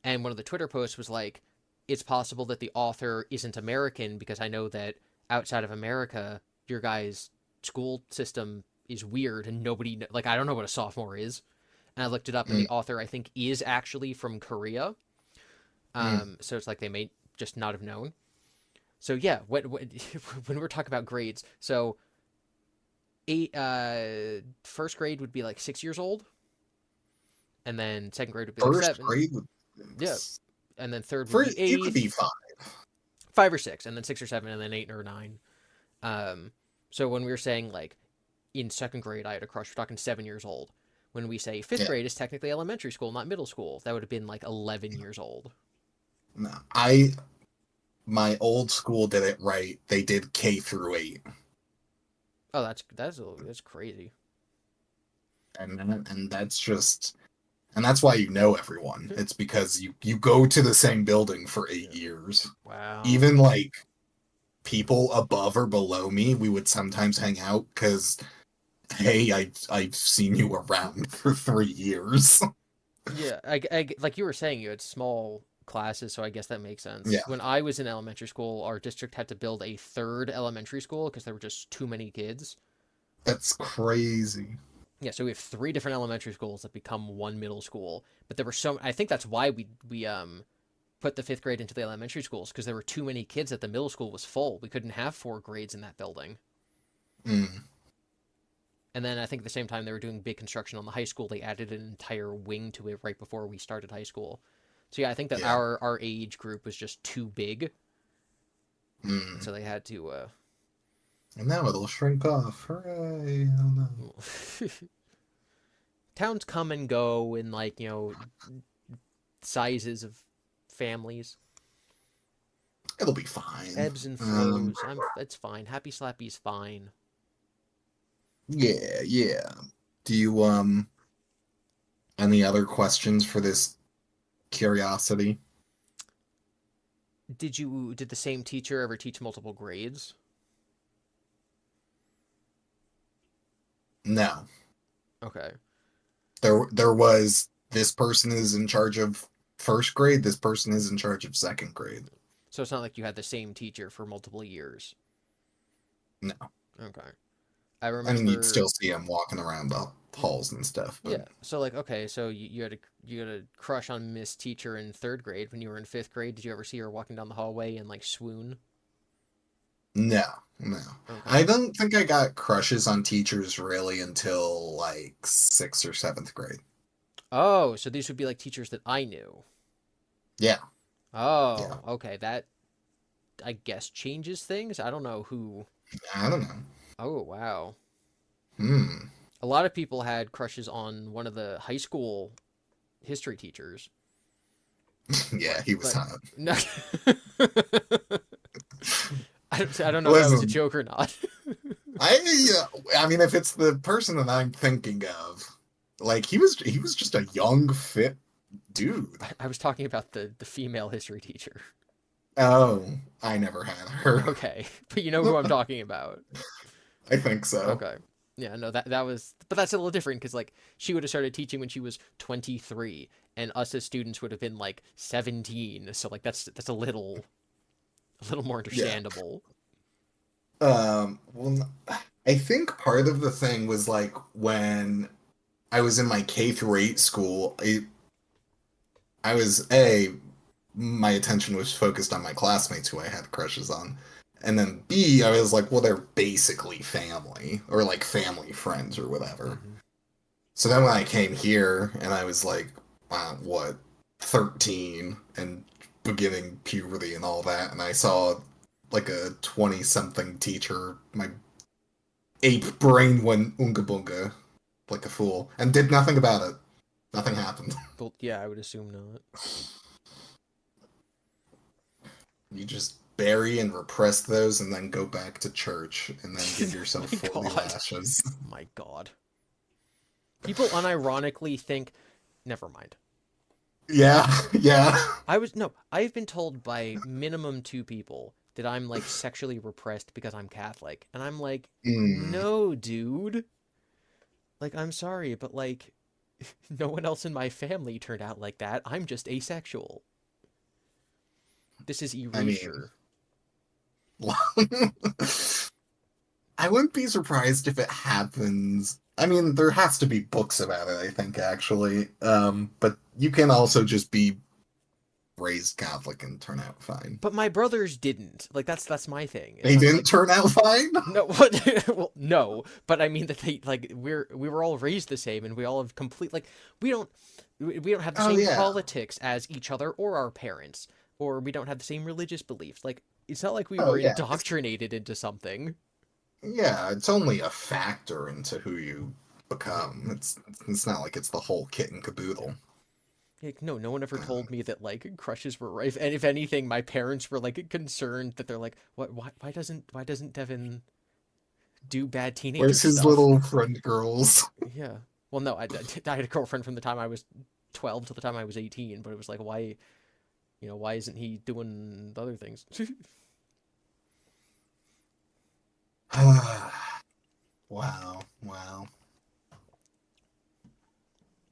And one of the Twitter posts was like, it's possible that the author isn't American because I know that outside of America, your guys' school system is weird and nobody, like, I don't know what a sophomore is. And I looked it up, and Mm, the author, I think, is actually from Korea. mm. So it's like they may just not have known. So yeah, when we're talking about grades, so first grade would be like 6 years old, and then second grade would be like First 7. grade would Yeah, and then third would be first it would be 8, fine. 5 or 6, and then 6 or 7, and then 8 or 9. So when we were saying like in second grade, I had a crush. We're talking 7 years old. When we say fifth Yeah. grade is technically elementary school, not middle school, that would have been like 11 years old. No. My old school did it right. They did K through 8. Oh, that's crazy. And that's just and that's why you know everyone. It's because you go to the same building for 8 years. Wow. Even like people above or below me, we would sometimes hang out because hey, I've seen you around for 3 years. Yeah, like you were saying, you had small classes, so I guess that makes sense. Yeah, When I was in elementary school, our district had to build a third elementary school because there were just too many kids. that's crazy. Yeah, so we have 3 different elementary schools that become one middle school. But there were so I think that's why we put the fifth grade into the elementary schools because there were too many kids that the middle school was full. We couldn't have 4 grades in that building. Mm, And then I think at the same time they were doing big construction on the high school, they added an entire wing to it right before we started high school. So yeah, I think that yeah. our age group was just too big, Mm. so they had to. And now it'll shrink off. Hooray! Oh no. Towns come and go in like sizes of families, It'll be fine. ebbs and flows. It's fine. Happy Slappy's fine. Yeah, yeah. Do you any other questions for this curiosity? Did the same teacher ever teach multiple grades? No. Okay. There was this person is in charge of first grade, this person is in charge of second grade. So it's not like you had the same teacher for multiple years. No. Okay. I I mean, you'd remember. still see him walking around the halls and stuff, but Yeah. So like, okay, so you had a crush on Miss Teacher in third grade. When you were in fifth grade, did you ever see her walking down the hallway and like swoon? no, no. Okay. I don't think I got crushes on teachers really until like sixth or seventh grade. Oh, so these would be like teachers that I knew. Yeah, yeah. Oh, okay. That I guess changes things. I don't know who. I don't know. Oh, wow. Hmm. A lot of people had crushes on one of the high school history teachers. Yeah, he was But hot. no. I don't know if that was a Listen, joke or not. I mean, if it's the person that I'm thinking of, like he was just a young, fit dude. I was talking about the female history teacher. Oh, I never had her. Okay, but you know who I'm talking about. I think so. Okay. Yeah, no, that was, but that's a little different because like she would have started teaching when she was 23, and us as students would have been like 17. So like that's a little more Yeah. understandable. Well, I think part of the thing was like when I was in my K through 8 school, I was my attention was focused on my classmates who I had crushes on. And then B, I was like, well, they're basically family or like family friends or whatever. Hmm. So then when I came here and I was like, what, 13 and beginning puberty and all that, and I saw like a 20 something teacher, my ape brain went oonga boonga like a fool and did nothing about it. Nothing happened. Well, yeah, I would assume not. You just bury and repress those and then go back to church and then give yourself My 40 God. lashes. My God. People unironically think, never mind. Yeah, yeah. I've been told by minimum two people that I'm like sexually repressed because I'm Catholic. And I'm like, Mm. no, dude. Like, I'm sorry, but like, no one else in my family turned out like that. I'm just asexual. This is I mean, erasure. I wouldn't be surprised if it happens. I mean, there has to be books about it, I think, actually. But you can also just be raised Catholic and turn out fine. But my brothers didn't. Like, that's my thing. It's They not didn't like turn out fine? no, what? Well, no. But I mean that they like we were all raised the same, and we all have complete like we don't we don't have the Oh, same yeah. politics as each other or our parents, or we don't have the same religious beliefs. Like, it's not like we Oh, were yeah. indoctrinated into something. Yeah, it's only a factor into who you become. It's not like it's the whole kit and caboodle. Like, no, no one ever told me that like crushes were right. And if anything, my parents were like concerned that they're like, what? Why doesn't Devin do bad teenager Where's his stuff? little friend girls? Yeah. Well, no, I had a girlfriend from the time I was 12 to the time I was 18, but it was like, why, why isn't he doing the other things? Wow, wow.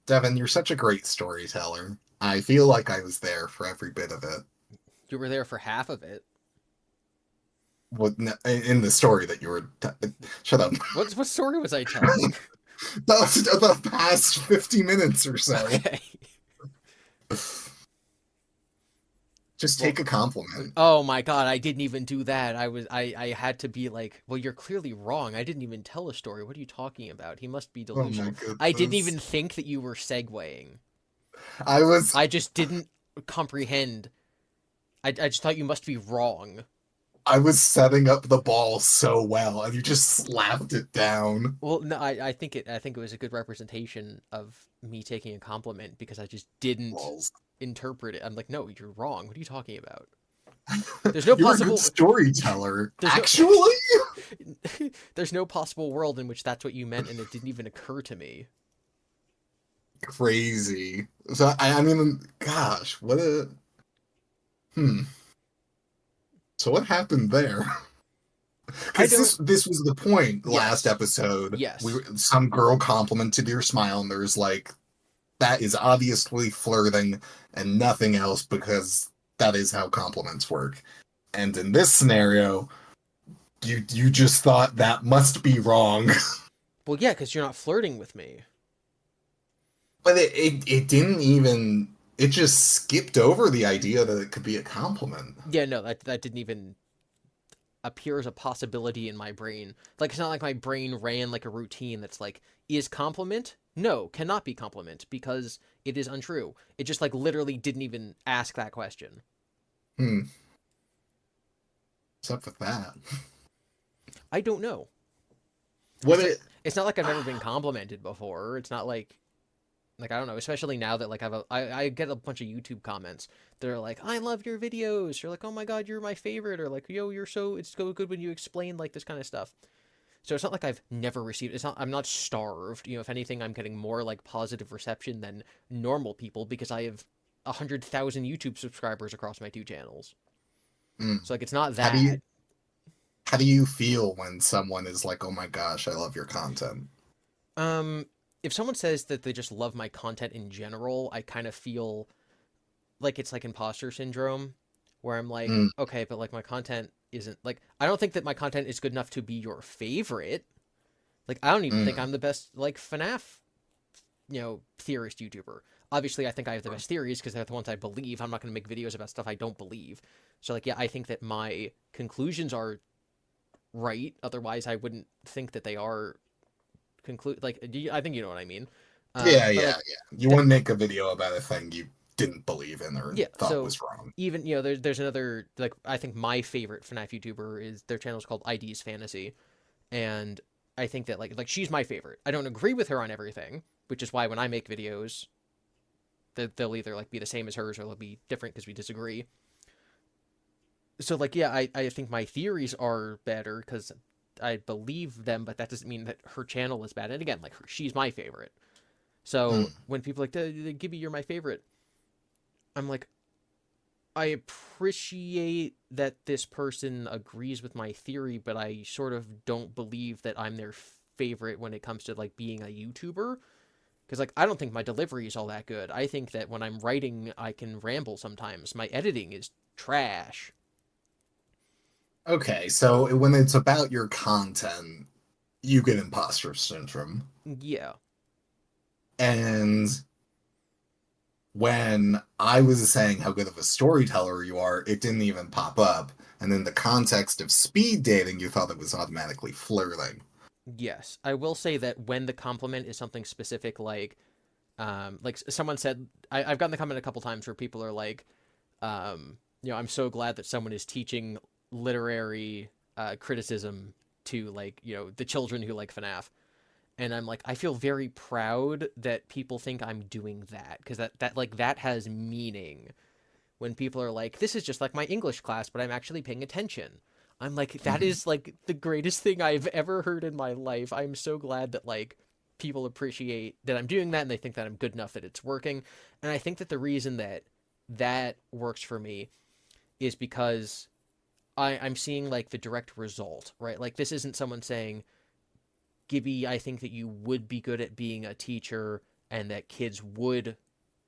Devin, you're such a great storyteller. I feel like I was there for every bit of it. You were there for half of it. In the story that you were. Shut up. What story was I telling? The past 50 minutes or so. Okay. Just Well, take a compliment. oh my God, I didn't even do that. I had to be like, well, you're clearly wrong. I didn't even tell a story. What are you talking about? He must be Oh my delusional. I didn't goodness. even think that you were segueing. I was I just didn't comprehend. I just thought you must be wrong. I was setting up the ball so well, and you just slapped it down. Well, no, I think it was a good representation of me taking a compliment because I just didn't Balls. interpret it. I'm like, no, you're wrong. What are you talking about? There's no You're a good possible storyteller. there's no Actually? there's no possible world in which that's what you meant and it didn't even occur to me. Crazy. So I mean, gosh, what a hmm. So what happened there? I Because don't this was the point last Yes. episode. Yes. Some girl complimented your smile, and there's like that is obviously flirting and nothing else because that is how compliments work. And in this scenario, you just thought that must be wrong. Well, yeah, because you're not flirting with me. But it didn't even it just skipped over the idea that it could be a compliment. Yeah, no, that didn't even appear as a possibility in my brain. Like, it's not like my brain ran like a routine that's like, is compliment? No, cannot be compliment because it is untrue. It just like literally didn't even ask that question. Hmm. What's up with that? I don't know. What It's it it's not like I've never been complimented before. It's not like I don't know, especially now that like I get a bunch of YouTube comments. They're like, "I love your videos." You're like, "Oh my God, you're my favorite," or like, "Yo, it's so good when you explain like this kind of stuff." So it's not like I've never received. It's not. I'm not starved. If anything, I'm getting more like positive reception than normal people because I have 100,000 YouTube subscribers across my two channels. hmm. So like, it's not How do that. you feel when someone is like, "Oh my gosh, I love your content"? Um, if someone says that they just love my content in general, I kind of feel like it's like imposter syndrome, where I'm like, Mm, okay, but like my content isn't like I don't think that my content is good enough to be your favorite. Like, I don't even think mm, I'm the best like FNAF, theorist YouTuber. obviously I think I have the best theories because they're the ones I believe. I'm not going to make videos about stuff I don't believe. So like, yeah, I think that my conclusions are right. Otherwise, I wouldn't think that they are like. I think you know what I mean. Yeah, But yeah, like yeah. You that, wouldn't make a video about a thing you didn't believe in or yeah. thought So was wrong. even there's another like I think my favorite FNAF YouTuber is their channel is called ID's Fantasy, and I think that like she's my favorite. I don't agree with her on everything, which is why when I make videos, they'll either like be the same as hers or they'll be different because we disagree. So like yeah, I think my theories are better because I believe them, but that doesn't mean that her channel is bad. And again, like she's my favorite. So Mm. when people like Gibby, you're my favorite, I'm like, I appreciate that this person agrees with my theory, but I sort of don't believe that I'm their favorite when it comes to like being a YouTuber. Because like I don't think my delivery is all that good. I think that when I'm writing, I can ramble sometimes. My editing is trash. Okay, so when it's about your content, you get imposter syndrome. Yeah. And when I was saying how good of a storyteller you are, it didn't even pop up. And in the context of speed dating, you thought it was automatically flirting. Yes. I will say that when the compliment is something specific, like someone said, I've gotten the comment a couple times where people are like, I'm so glad that someone is teaching literary criticism to like, the children who like FNAF. And I'm like, I feel very proud that people think I'm doing that because that has meaning. When people are like, this is just like my English class, but I'm actually paying attention. I'm like, that Mhm. is like the greatest thing I've ever heard in my life. I'm so glad that like people appreciate that I'm doing that and they think that I'm good enough that it's working. And I think that the reason that that works for me is because I'm seeing like the direct result, right? Like this isn't someone saying, Gibby, I think that you would be good at being a teacher and that kids would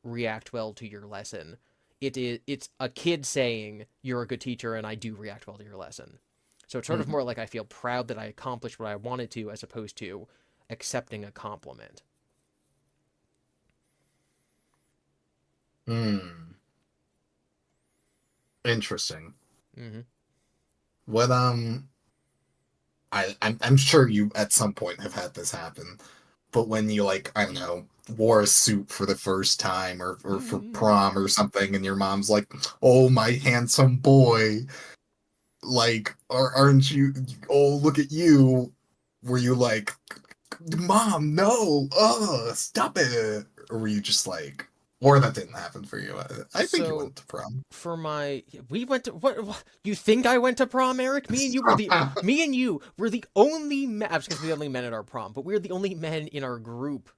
react well to your lesson. It's a kid saying you're a good teacher and I do react well to your lesson. So it's sort of Mhm. more like I feel proud that I accomplished what I wanted to as opposed to accepting a compliment. Hmm. Interesting. Mm-hmm. What I'm sure you at some point have had this happen, but when you like, I don't know, wore a suit for the first time or for prom or something, and your mom's like, "Oh, my handsome boy," like, aren't you? Oh, look at you. Were you like, "Mom, no, stop it," or were you just like, or that didn't happen for you? I think you So went to prom. for my we went to what you think I went to prom, Eric? Me and you were the only men. I was gonna say the only men at our prom, but we were the only men in our group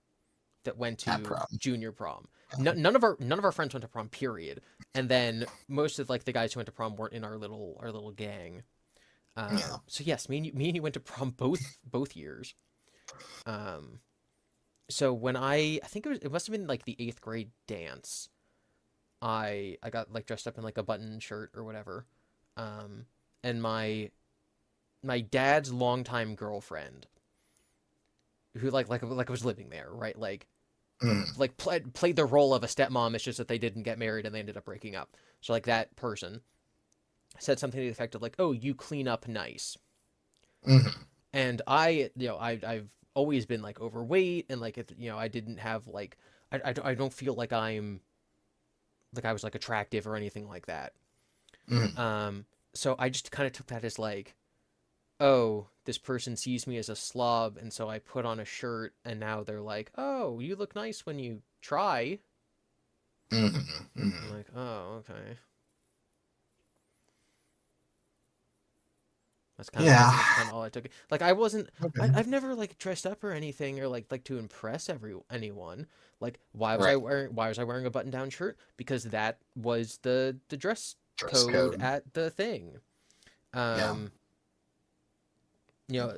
that went At to prom. junior prom. None of our friends went to prom. Period. And then most of like the guys who went to prom weren't in our little gang. Yeah. So yes, me and you went to prom both years. Um, so when I think it must have been like the eighth grade dance. I got like dressed up in like a button shirt or whatever. Um, and my dad's longtime girlfriend, who like was living there, right? Mm. Played the role of a stepmom. It's just that they didn't get married and they ended up breaking up. So like that person said something to the effect of like, "Oh, you clean up nice." Hmm. And I've always been like overweight and like I didn't have like I don't feel like I was like attractive or anything like that. Hmm. So I just kind of took that as like, oh, this person sees me as a slob, and so I put on a shirt, and now they're like, oh, you look nice when you try. Hmm. I'm Hmm. like, oh, okay. Yeah. That's kind of all I took. Like I wasn't, Okay. I've never like dressed up or anything or like to impress anyone. Like Right. why was I wearing a button down shirt? Because that was the dress Dress code code. at the thing. Yeah. Um,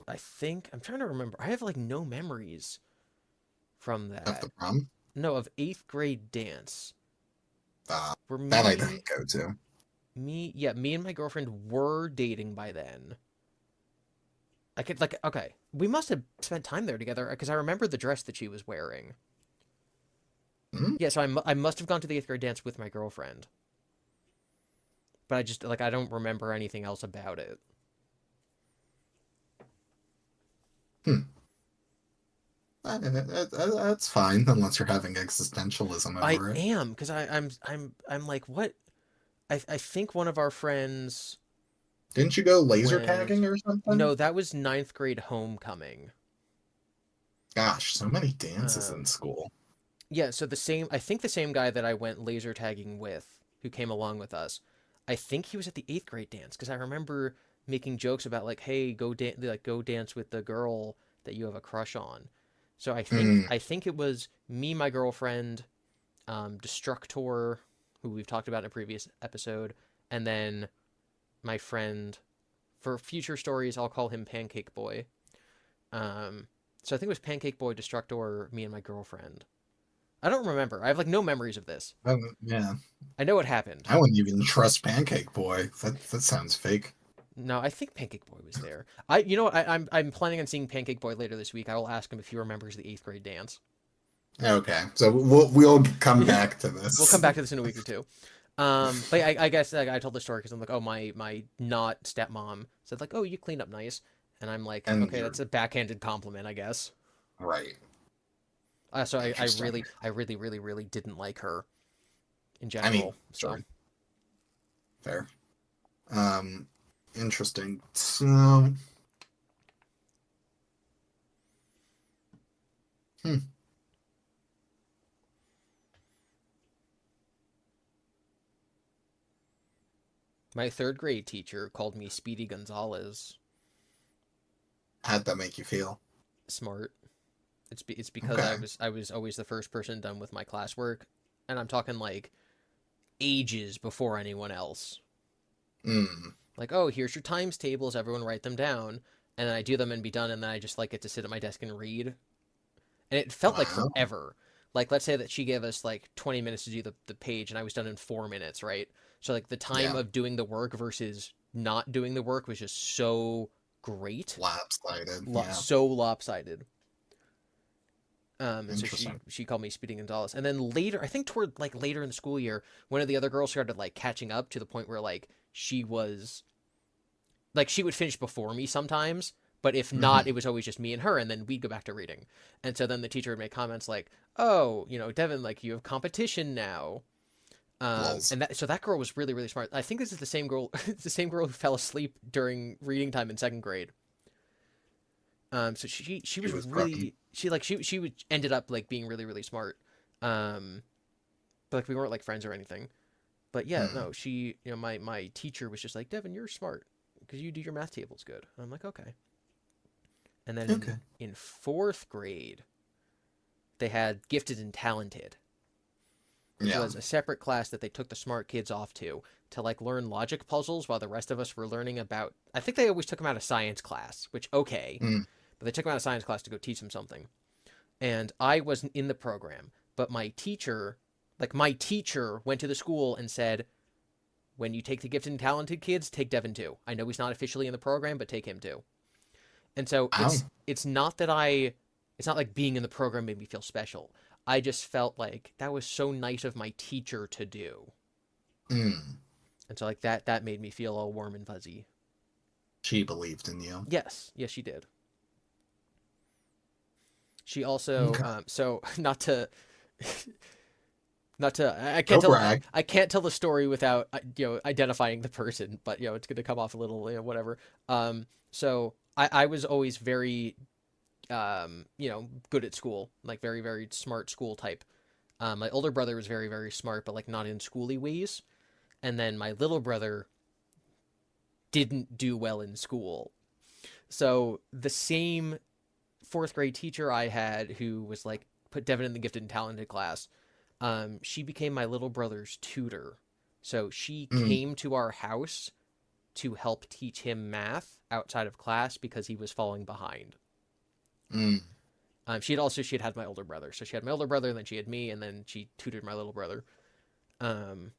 I think I'm trying to remember. I have like no memories from At the that. prom. No, of eighth grade dance. Uh, Where that I didn't go to. me and my girlfriend were dating by then. I could like okay, we must have spent time there together because I remember the dress that she was wearing. Mm, Yeah, so I must have gone to the 8th grade dance with my girlfriend, but I just like I don't remember anything else about it. hmm. That's fine unless you're having existentialism I over it. am because I'm like what I think one of our friends Didn't you go laser went. tagging or something? No, that was ninth grade homecoming. Gosh, so many dances in Um, school. yeah, so I think the same guy that I went laser tagging with, who came along with us, I think he was at the 8th grade dance because I remember making jokes about like, hey, go dance with the girl that you have a crush on. So Mm, I think it was me, my girlfriend, Destructor, who we've talked about in a previous episode, and then my friend. For future stories, I'll call him Pancake Boy. Um, so I think it was Pancake Boy, Destructor, me, and my girlfriend. I don't remember. I have like no memories of this. yeah, I know what happened. I wouldn't even trust Pancake Boy. That sounds fake. No, I think Pancake Boy was there. You know what? I'm planning on seeing Pancake Boy later this week. I will ask him if he remembers the 8th grade dance. Okay, so we'll come back to We'll come this. back to this in a week or two. But I guess like, I told the story because I'm like, oh, my not stepmom said like, oh, you cleaned up nice, and I'm like, And okay, you're that's a backhanded compliment, I guess. right. So Interesting. really didn't like her in I mean, general. So sure, fair. Um, interesting. So, hmm, my 3rd grade teacher called me Speedy Gonzalez. how'd that make you feel? Smart. It's because Okay. I was always the first person done with my classwork, and I'm talking like ages before anyone else. Mm. Like, oh, here's your times tables. Everyone write them down, and then I do them and be done, and then I just like get to sit at my desk and read. And it felt like Wow. forever. Like, let's say that she gave us like 20 minutes to do the page, and I was done in 4 minutes, right? So like the time Yeah. of doing the work versus not doing the work was just so great, Lopsided. Yeah. so lopsided. And so Interesting. she called me Speeding Gonzalez. And then later, I think toward like later in the school year, one of the other girls started like catching up to the point where like she was like she would finish before me sometimes, but if not, Mm-hmm. it was always just me and her, and then we'd go back to reading. And so then the teacher would make comments like, "Oh, you know, Devin, like you have competition now." Lols. And that so that girl was really smart. I think this is the same girl, the same girl who fell asleep during reading time in 2nd grade. So she She was was crummy. really she would ended up like being really smart. Um, but like we weren't like friends or anything. But yeah, Mm. no, she you know my teacher was just like Devin, you're smart because you do your math tables good. And I'm like okay. And then Okay. in 4th grade, they had gifted and talented, which Yeah. was a separate class that they took the smart kids off to like learn logic puzzles while the rest of us were learning about. I think they always took them out of science class, which okay, Mm. but they took them out of science class to go teach them something. And I wasn't in the program, but my teacher went to the school and said, when you take the gifted and talented kids, take Devin too. I know he's not officially in the program, but take him too. And so Wow. it's not that it's not like being in the program made me feel special. I just felt like that was so nice of my teacher to do. Mm. And so like that made me feel all warm and fuzzy. She believed in you. Yes, she did. She also Okay. so not to Go brag. I can't tell the story without identifying the person, but it's going to come off a little whatever. So I was always very good at school, like very smart school type. My older brother was very smart, but like not in schooly ways. And then my little brother didn't do well in school. So the same 4th grade teacher I had who was like put Devin in the gifted and talented class, she became my little brother's tutor. So she Mm. came to our house to help teach him math outside of class because he was falling behind. Mm. She had had my older brother, so she had my older brother, and then she had me, and then she tutored my little brother. Um,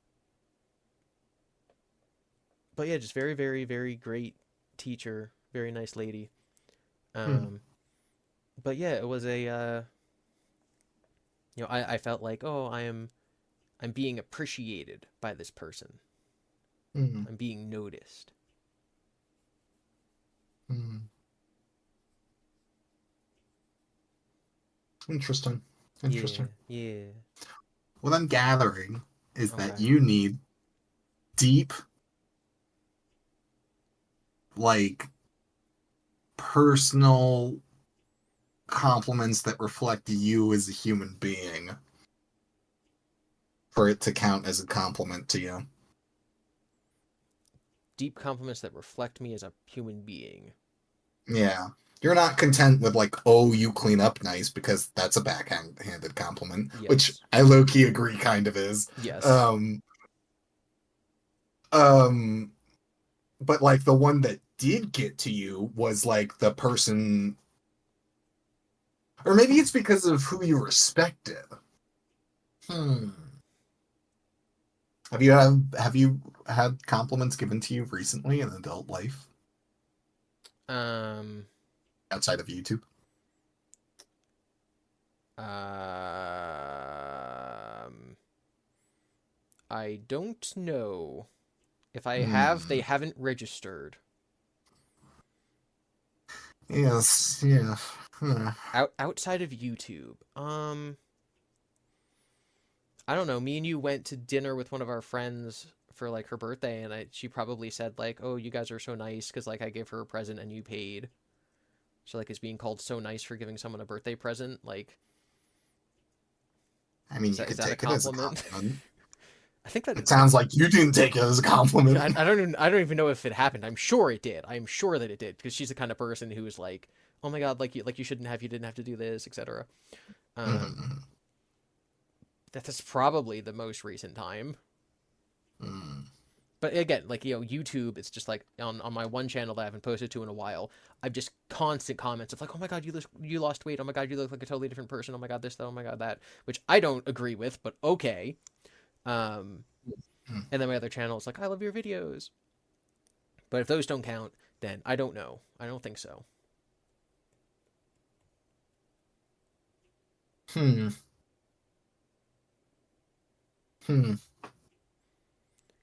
but yeah, just very great teacher, very nice lady. Mm. Um, but yeah, it was a I felt like, oh, I'm being appreciated by this person. Hmm. I'm being noticed. Hmm. Interesting. Yeah, Interesting. yeah. What I'm gathering is that Okay. you need deep, like, personal compliments that reflect you as a human being for it to count as a compliment to you. Deep compliments that reflect me as a human being. Yeah. You're not content with like, oh, you clean up nice because that's a backhanded compliment, which Yes. I low key agree kind of is. Yes. Um, um, but like the one that did get to you was like the person, or maybe it's because of who you respected. Hmm. Have you had compliments given to you recently in adult life Um. outside of YouTube? Um. I don't know. If I have, they Hmm. haven't registered. Yes. Yeah. Huh. Outside of YouTube. I don't know. Me and you went to dinner with one of our friends for like her birthday, and she probably said like, "Oh, you guys are so nice," because like I gave her a present and you paid. So like, is being called so nice for giving someone a birthday present like, I mean, is you that is could that a take it as a compliment? compliment. I think that It that sounds like you didn't take it as a compliment. I don't even know if it happened. I'm sure it did. I'm sure that it did because she's the kind of person who is like, "Oh my god, like you shouldn't have, you didn't have to do this, etc." Um, Mhm. that's probably the most recent time. Mhm. But again, like YouTube, it's just like on my one channel that I haven't posted to in a while. I've just constant comments of like, oh my god, you lost weight. Oh my god, you look like a totally different person. Oh my god, this, that. Oh my god, that. Which I don't agree with, but okay. Um, and then my other channel is like, I love your videos. But if those don't count, then I don't know. I don't think so. Hmm. Hmm.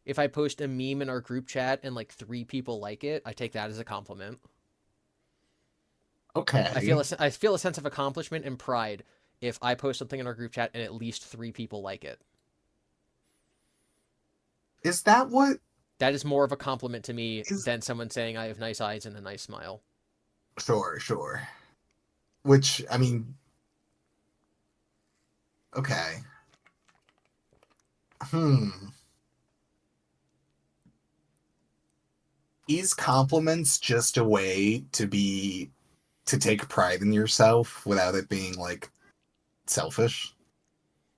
If I post a meme in our group chat and like 3 people like it, I take that as a compliment. Okay. I feel a sense of accomplishment and pride if I post something in our group chat and at least 3 people like it. Is that what That is more of a compliment to me is? than someone saying I have nice eyes and a nice smile. Sure, sure. Which, I mean, okay. Hmm. Is compliments just a way to take pride in yourself without it being like selfish?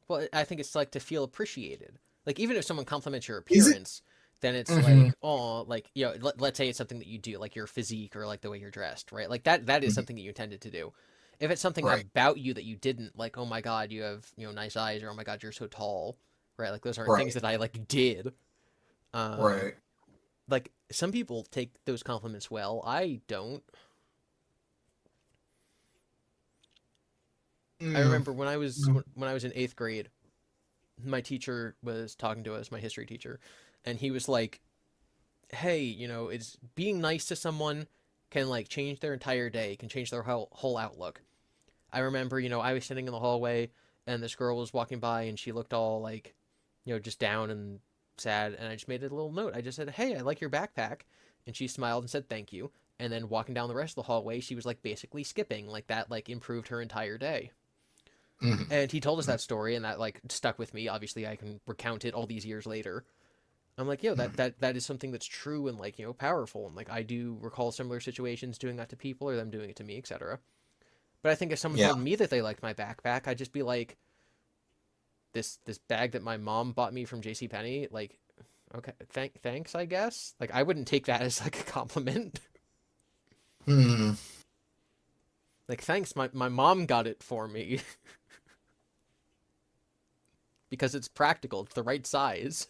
Well, I think it's like to feel appreciated. Like even if someone compliments your Is it? appearance, then it's Mm-hmm. like, oh, like let's say it's something that you do, like your physique or like the way you're dressed, right? Like that is Hmm. something that you intended to do. If it's something Right. about you that you didn't, like, oh my god, you have nice eyes, or oh my god, you're so tall, right? Like those aren't things Right. that I like did. Um, Right. like some people take those compliments well. I don't. I Mm. remember when I was Mm. when I was in 8th grade, my teacher was talking to us, my history teacher, and he was like, "Hey, it's being nice to someone can like change their entire day, can change their whole outlook." I remember, I was sitting in the hallway and this girl was walking by and she looked all like, just down and sad, and I just made a little note. I just said, "Hey, I like your backpack," and she smiled and said, "Thank you." And then walking down the rest of the hallway, she was like basically skipping, like that like improved her entire day. Mm. And he told us that story, and that like stuck with me. Obviously, I can recount it all these years later. I'm like, yo, Mm. that is something that's true and like powerful, and like I do recall similar situations doing that to people or them doing it to me, etc. But I think if someone Yeah. told me that they liked my backpack, I'd just be like, this bag that my mom bought me from J.C. Penney, like, okay, thanks, I guess. Like I wouldn't take that as like a compliment. Hmm. Like thanks, my mom got it for me because it's practical, it's the right size.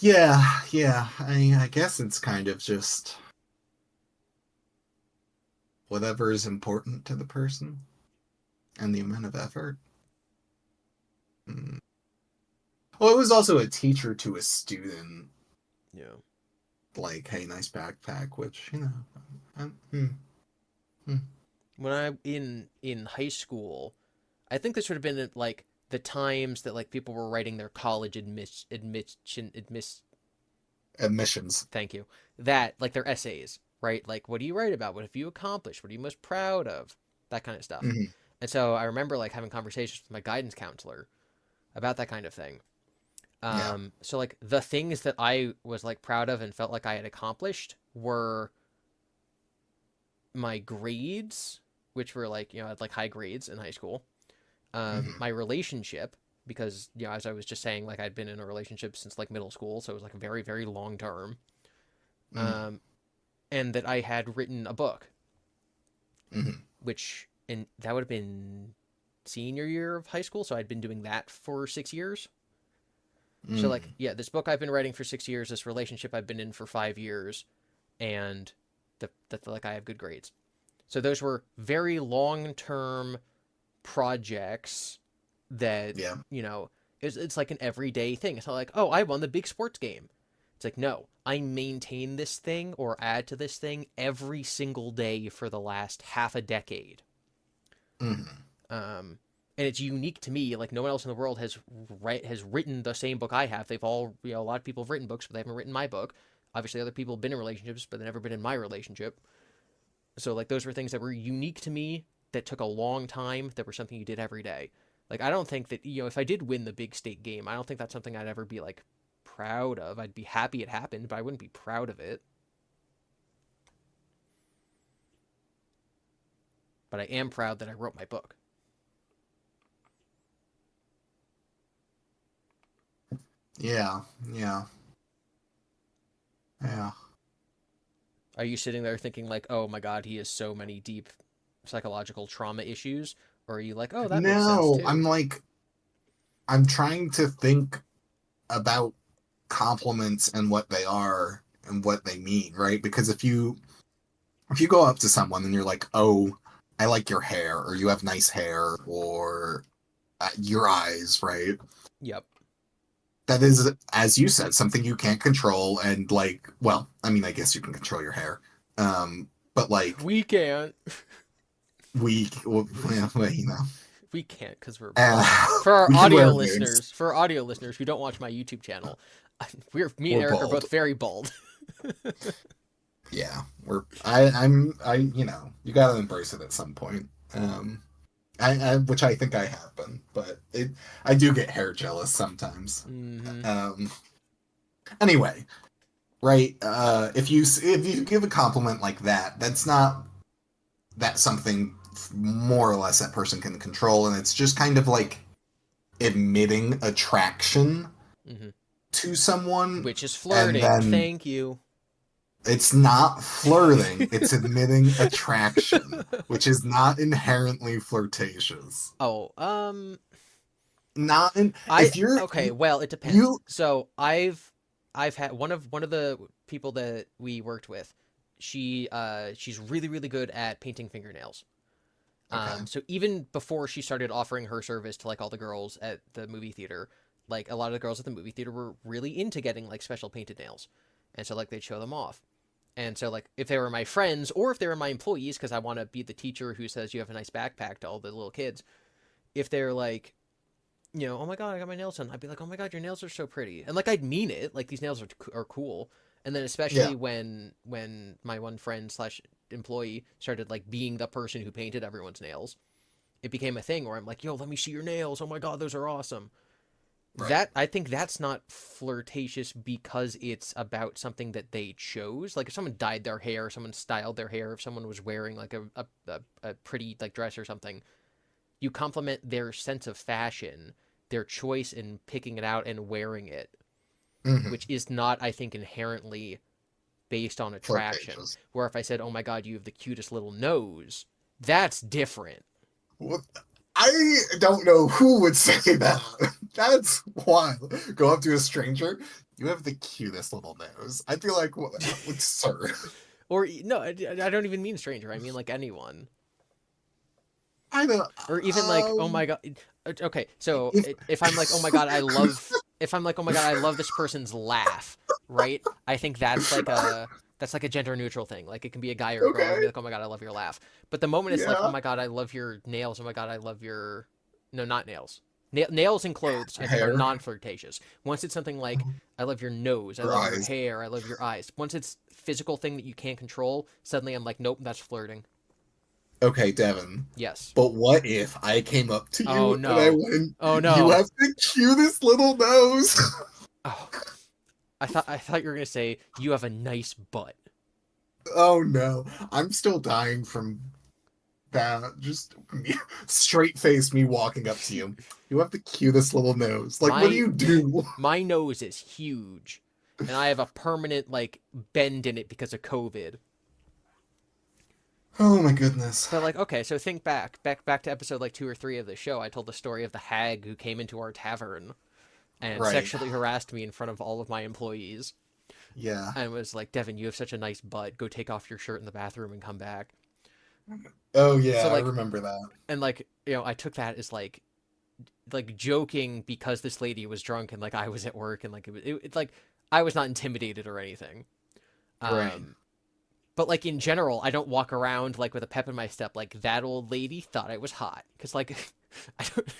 Yeah. Yeah. I guess it's kind of just whatever is important to the person. And the amount of effort. Mm. Well, it was also a teacher to a student. Yeah. Like, hey, nice backpack, which, you know, hmm, hmm. When I in high school, I think this would have been at, like the times that like people were writing their college admission. Admissions. Thank you. That like their essays, right? Like, what do you write about? What have you accomplished? What are you most proud of? That kind of stuff. Hmm. And so I remember like having conversations with my guidance counselor about that kind of thing. Yeah. So like the things that I was like proud of and felt like I had accomplished were my grades, which were like, I had like high grades in high school. Hmm. My relationship, because, as I was just saying, like I'd been in a relationship since like middle school. So it was like a very, very long term. Hmm. Um, and that I had written a book, Hmm. and that would have been senior year of high school. So I'd been doing that for 6 years. So like, Hmm. yeah, this book I've been writing for 6 years, this relationship I've been in for 5 years, and that like I have good grades. So those were very long term projects that, Yeah. it's like an everyday thing. It's not like, oh, I won the big sports game. It's like, no, I maintain this thing or add to this thing every single day for the last half a decade. Hmm. Um, and it's unique to me. Like no one else in the world has written the same book I have. They've all, a lot of people have written books, but they haven't written my book. Obviously, other people have been in relationships, but they've never been in my relationship. So like those were things that were unique to me, that took a long time, that were something you did every day. Like I don't think that, if I did win the big state game, I don't think that's something I'd ever be like proud of. I'd be happy it happened, but I wouldn't be proud of it. But I am proud that I wrote my book. Yeah. Yeah. Yeah. Are you sitting there thinking like, "Oh my god, he has so many deep psychological trauma issues?" Or are you like, "Oh, that makes sense No, too." I'm trying to think about compliments and what they are and what they mean, right? Because if you go up to someone and you're like, "Oh, I like your hair," or "You have nice hair," or "Your eyes," right? Yep. That is, as you said, something you can't control, and like, well, I mean, I guess you can control your hair, but like, We can't. well, well, you know, We can't because we're bald. uh, For our we can audio wear wigs. listeners, who don't watch my YouTube channel, me and We're Eric are bald. both very bald. Yeah, you gotta embrace it at some point. Which I think I have been, but I do get hair jealous sometimes. Mm-hmm. Um, anyway, right? If you give a compliment like that, that's something more or less that person can control, and it's just kind of like admitting attraction Mm-hmm. to someone, Which is and flirting. then Thank you. it's not flirting, it's admitting attraction, which is not inherently flirtatious. Oh, Not in, I if you're okay. Well, it depends. you So I've had one of the people that we worked with. She's really really good at painting fingernails. okay. So even before she started offering her service to like all the girls at the movie theater, like a lot of the girls at the movie theater were really into getting like special painted nails, and so like they'd show them off. And so like if they were my friends or if they were my employees, because I want to be the teacher who says you have a nice backpack to all the little kids. If they're like, oh my god, I got my nails done. I'd be like, oh my god, your nails are so pretty, and like I'd mean it. Like these nails are cool. And then Yeah. especially when my one friend slash employee started like being the person who painted everyone's nails, it became a thing where I'm like, yo, let me see your nails. Oh my god, those are awesome. Right. That I think that's not flirtatious because it's about something that they chose. Like if someone dyed their hair, someone styled their hair, if someone was wearing like a pretty like dress or something, you compliment their sense of fashion, their choice in picking it out and wearing it, Hmm. which is not, I think, inherently based on attraction. Flirtatious. Where if I said, "Oh my god, you have the cutest little nose," that's different. Well, I don't know who would say that. That's wild. Go up to a stranger. You have the cutest little nose. I'd be like, sir. Or no, I don't even mean stranger. I mean like anyone. I don't. Or even like, oh my god. Okay, so If if I'm like, oh my god, I love. If I'm like, oh my god, I love this person's laugh, right? I think that's like a gender neutral thing. Like it can be a guy or a girl. I can okay, be like, oh my god, I love your laugh. But the moment it's like, oh yeah, my god, I love your nails. Oh my god, I love your no, not nails. Nails and clothes, I think, are hair, non-flirtatious. Once it's something like, I love your nose, I your love your eyes. hair, I love your eyes. Once it's physical thing that you can't control, suddenly I'm like, nope, that's flirting. Okay, Devin. Yes. But what if I came up to Oh you and I no. went, Oh "You no. have the cutest little nose." Oh, I thought you were gonna say you have a nice butt. Oh no, I'm still dying from that. Just straight face me walking up to you. You have the cutest little nose. Like, what do My you do? my nose is huge, and I have a permanent like bend in it because of COVID. Oh my goodness. But like, okay, so think back to episode like 2 or 3 of the show. I told the story of the hag who came into our tavern and Right. sexually harassed me in front of all of my employees, Yeah. and was like, Devin, you have such a nice butt. Go take off your shirt in the bathroom and come back. Oh So yeah, I like, remember that. and like, I took that as like joking because this lady was drunk and like I was at work and like it's like I was not intimidated or anything. Right. Um, but like in general, I don't walk around like with a pep in my step like that old lady thought I was hot because like I don't,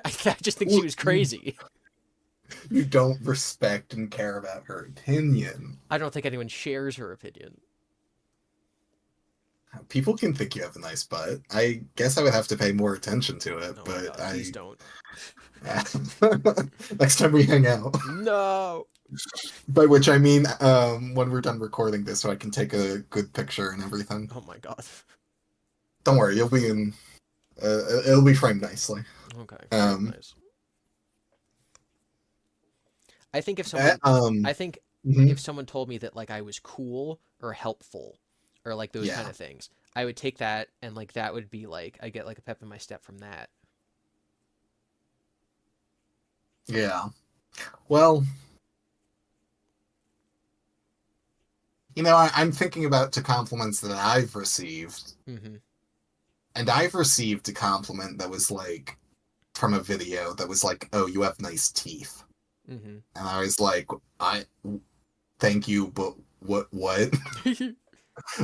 I just think she Well, was crazy. you don't respect and care about her opinion. I don't think anyone shares her opinion. People can think you have a nice butt. I guess I would have to pay more attention to it, Oh my but god, please I don't. next time we hang out. No. By which I mean when we're done recording this so I can take a good picture and everything. Oh my god. Don't worry, you'll be in it'll be framed nicely. Okay, that's Um nice. I think if eh, someone, um I think if mhm, someone told me that like I was cool or helpful or like those kind yeah. of things, I would take that and like that would be like I get like a pep in my step from that. Yeah. Well, I'm thinking about the compliments that I've received, Hmm. and I've received a compliment that was like from a video that was like, "Oh, you have nice teeth," Hmm. and I was like, "I thank you, but what?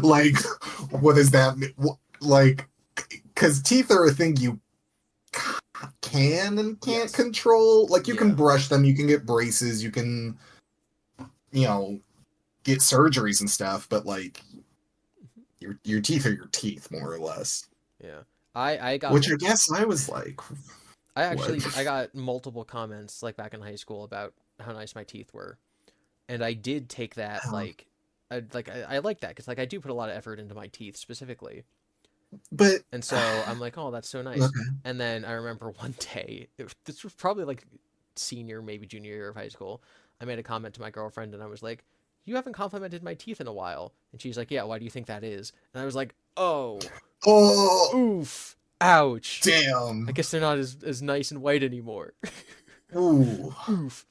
Like, what does that mean? Like, because teeth are a thing you can and can't Yes. control. Like, you can Yeah. brush them, you can get braces, you can, you know, get surgeries and stuff, but like, your teeth are your teeth, more or less. Yeah. I got Which I guess I was like, what? I got multiple comments like back in high school about how nice my teeth were, and I did take that like. I like that because like I do put a lot of effort into my teeth specifically, But and so I'm like, oh, that's so nice. okay. And then I remember one day, this was probably like senior, maybe junior year of high school. I made a comment to my girlfriend, and I was like, "You haven't complimented my teeth in a while." And she's like, "Yeah, why do you think that is?" And I was like, "Oh, Oh, oof, ouch. I damn. guess they're not as nice and white anymore." Ooh, Oof.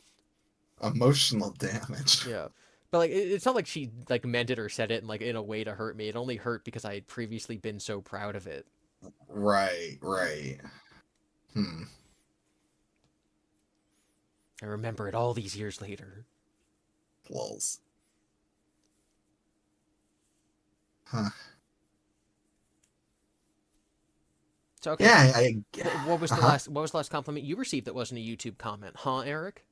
emotional damage. Yeah. But like it's not like she like meant it or said it in like in a way to hurt me. It only hurt because I had previously been so proud of it. Right, right. Hmm. I remember it all these years later. Lols. Huh. So okay, Yeah, what was the uh-huh. last compliment you received that wasn't a YouTube comment? Huh, Eric?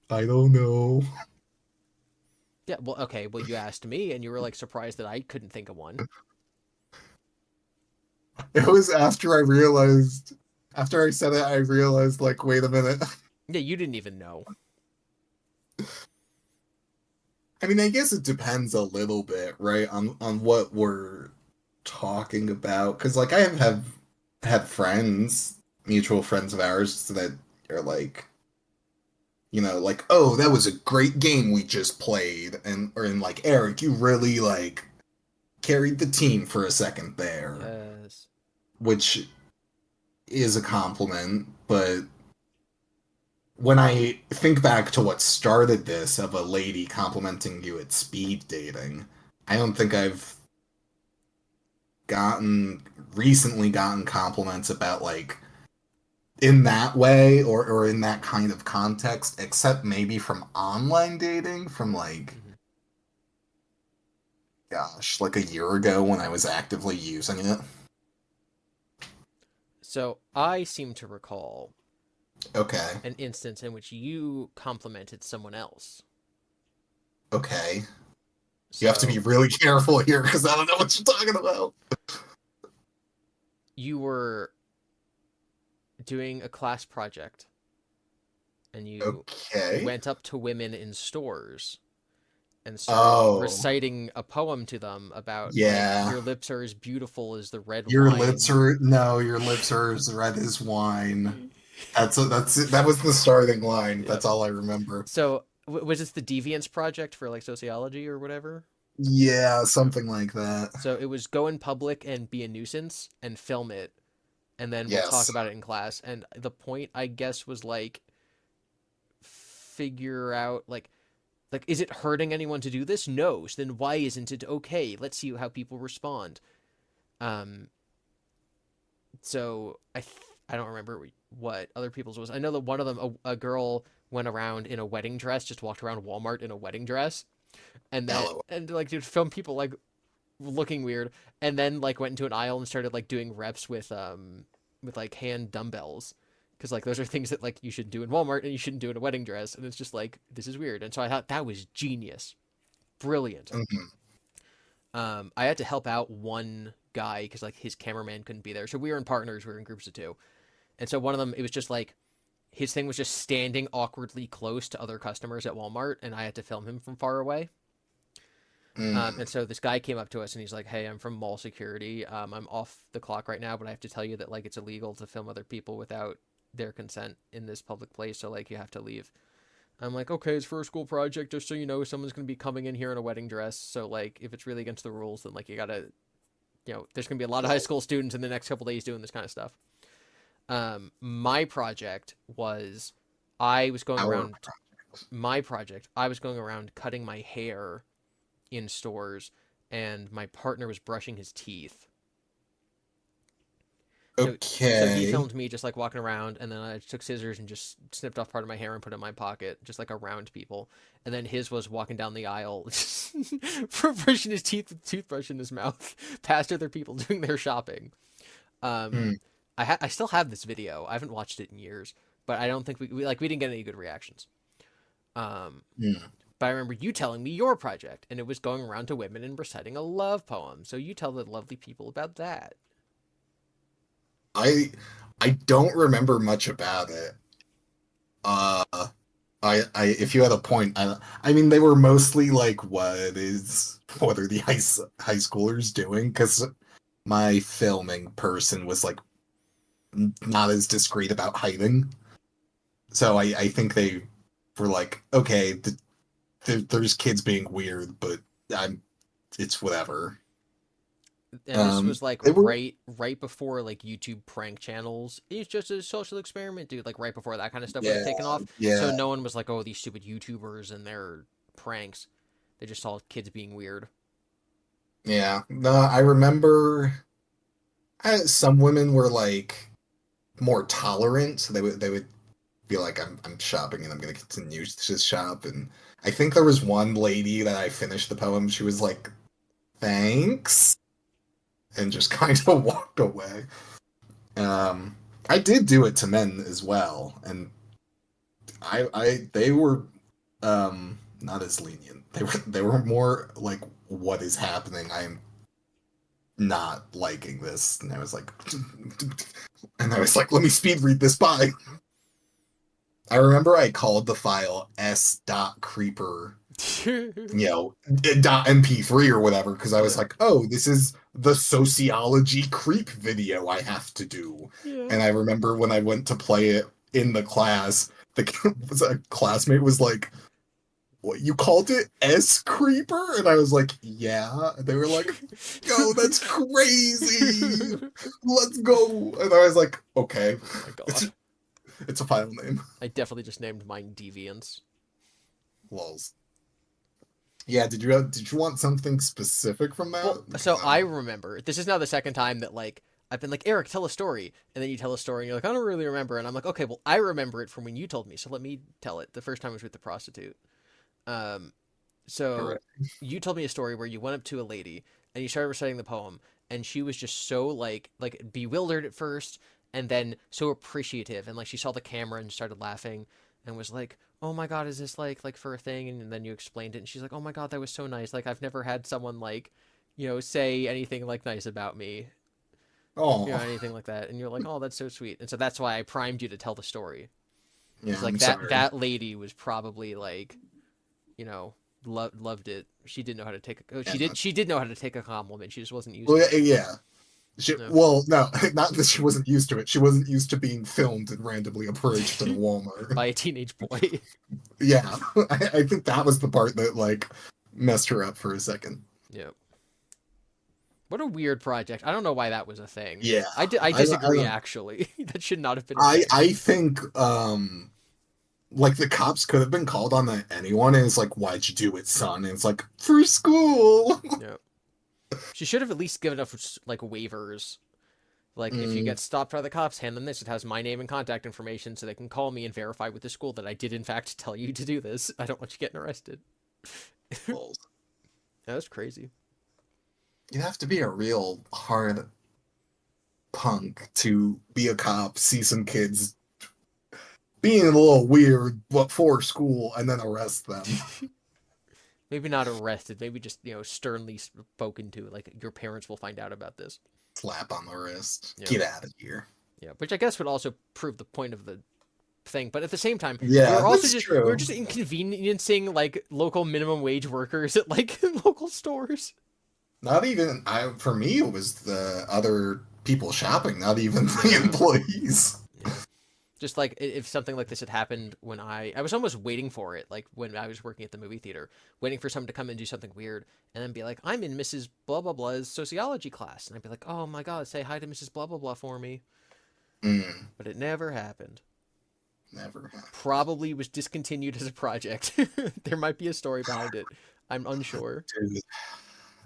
I don't know. Yeah, well okay, well you asked me and you were like surprised that I couldn't think of one. It was after I said it, I realized, like, wait a minute. Yeah, you didn't even know. I mean, I guess it depends a little bit, right, on what we're talking about. Because, like, I have had friends, mutual friends of ours, that are like, like, oh, that was a great game we just played, and like, Eric, you really like carried the team for a second there, Yes. which is a compliment, but when I think back to what started this of a lady complimenting you at speed dating, I don't think I've recently gotten compliments about like in that way or in that kind of context, except maybe from online dating from like Mhm. gosh, like a year ago when I was actively using it. So I seem to recall Okay. an instance in which you complimented someone else. Okay. You have to be So really careful here because I don't know what you're talking about. you were doing a class project and you Okay. went up to women in stores and started Oh, reciting a poem to them about like yeah. your lips are as beautiful as the red Your lips wine. are no, your lips are as red as wine. That was the starting line. Yep. That's all I remember. So was this the Deviance project for like sociology or whatever? Yeah, something like that. So it was go in public and be a nuisance and film it, and then we'll talk Yes. about it in class. And the point, I guess, was like figure out like is it hurting anyone to do this? No. So then why isn't it okay? Let's see how people respond. Um, so I don't remember what other people's was. I know that one of them, a girl went around in a wedding dress, just walked around Walmart in a wedding dress, and then LOL. and like dude, film people like looking weird, and then like went into an aisle and started like doing reps with like hand dumbbells. Because like those are things that like you should do in Walmart and you shouldn't do in a wedding dress, and it's just like this is weird. And so I thought that was genius, brilliant. Mhm. I had to help out one guy because like his cameraman couldn't be there, so we were in partners. We were in groups of two, and so one of them it was just like his thing was just standing awkwardly close to other customers at Walmart, and I had to film him from far away. Mm. And so this guy came up to us and he's like, "Hey, I'm from mall security. I'm off the clock right now, but I have to tell you that like it's illegal to film other people without their consent in this public place. So like you have to leave." I'm like, "Okay, it's for a school project. Just so you know, someone's gonna be coming in here in a wedding dress. So like, if it's really against the rules, then like you gotta, there's gonna be a lot of high Well, school students in the next couple days doing this kind of stuff." My project was, I was going our around. My project, I was going around cutting my hair in stores, and my partner was brushing his teeth. So he okay. filmed me just like walking around, and then I took scissors and just snipped off part of my hair and put it in my pocket, just like around people. And then his was walking down the aisle, brushing his teeth with a toothbrush in his mouth, past other people doing their shopping. Um, Mm. I still have this video. I haven't watched it in years, but I don't think we didn't get any good reactions. Um, Mm. but I remember you telling me your project, and it was going around to women and reciting a love poem. So you tell the lovely people about that. I I don't remember much about it. Uh, if you had a point, I mean, they were mostly like, what are the high schoolers doing? Because my filming person was like not as discreet about hiding. So I think they were like, okay, there's kids being weird, but I'm it's whatever. And this was like They were right before like YouTube prank channels. It's just a social experiment, dude. Like right before that kind of stuff would have yeah taken off. So yeah no one was like, "Oh, these stupid YouTubers and their pranks." They just saw kids being weird. yeah. No, I remember some women were like more tolerant, so they would be like, I'm shopping and I'm gonna continue to shop. And I think there was one lady that I finished the poem. She was like, thanks, and just kind of walked away. Um, I did do it to men as well, and they were not as lenient. They were more like, what is happening? I'm not liking this. And I was like, let me speed read this by. I remember I called the file s.creeper, dot mp3 or whatever, because I was Yeah. like, oh, this is the sociology creep video I have to do. Yeah. And I remember when I went to play it in the class, a classmate was like, what, you called it S Creeper? And I was like, yeah. And they were like, yo, that's crazy. Let's go. And I was like, okay. Oh my It's god. it's a file name. I definitely just named mine Deviance. Lols. Yeah, did you want something specific from Well, that? so Because I remember this is now the second time that like I've been like, Eric, tell a story, and then you tell a story, and you're like, I don't really remember, and I'm like, okay, well, I remember it from when you told me, so let me tell it. The first time was with the prostitute. Um, all right. so you told me a story where you went up to a lady and you started reciting the poem, and she was just so like bewildered at first, and then so appreciative, and like she saw the camera and started laughing, and was like, "Oh my God, is this like for a thing?" And then you explained it, and she's like, "Oh my God, that was so nice. Like I've never had someone like, say anything like nice about me, Oh, anything like that." And you're like, "Oh, that's so sweet." And so that's why I primed you to tell the story, yeah, because like I'm that sorry. that lady was probably like you know, loved it. She didn't know how to take a. Oh, Yeah, she did know how to take a compliment. She just wasn't used well, to it. yeah. No. Well, no, not that she wasn't used to it. She wasn't used to being filmed and randomly approached in a Walmart. By a teenage boy. Yeah, I think that was the part that like messed her up for a second. Yeah. What a weird project. I don't know why that was a thing. Yeah, I I disagree don't. actually. That should not have been a I thing. I think like the cops could have been called on anyone, and it's like, why'd you do it, son? And it's like for school. Yeah. She should have at least given us like waivers. Like if you Mm, get stopped by the cops, hand them this. It has my name and contact information so they can call me and verify with the school that I did in fact tell you to do this. I don't want you getting arrested. well, That's crazy. you have to be a real hard punk to be a cop, see some kids being a little weird, but for school, and then arrest them. Maybe not arrested, maybe just, sternly spoken to. Like, your parents will find out about this. Slap on the wrist. Yeah. Get out of here. Yeah. Which I guess would also prove the point of the thing. But at the same time, Yeah, that's we were true. just inconveniencing, like, local minimum wage workers at, like, local stores. Not even I for me it was the other people shopping, not even the Yeah. employees. Yeah. Just like if something like this had happened when I was almost waiting for it, like when I was working at the movie theater, waiting for someone to come and do something weird, and then be like, "I'm in Mrs. Blah blah blah's sociology class," and I'd be like, "Oh my God, say hi to Mrs. Blah blah blah for me," Mm, but it never happened. never happened. Probably was discontinued as a project. There might be a story behind it. I'm unsure. Dude,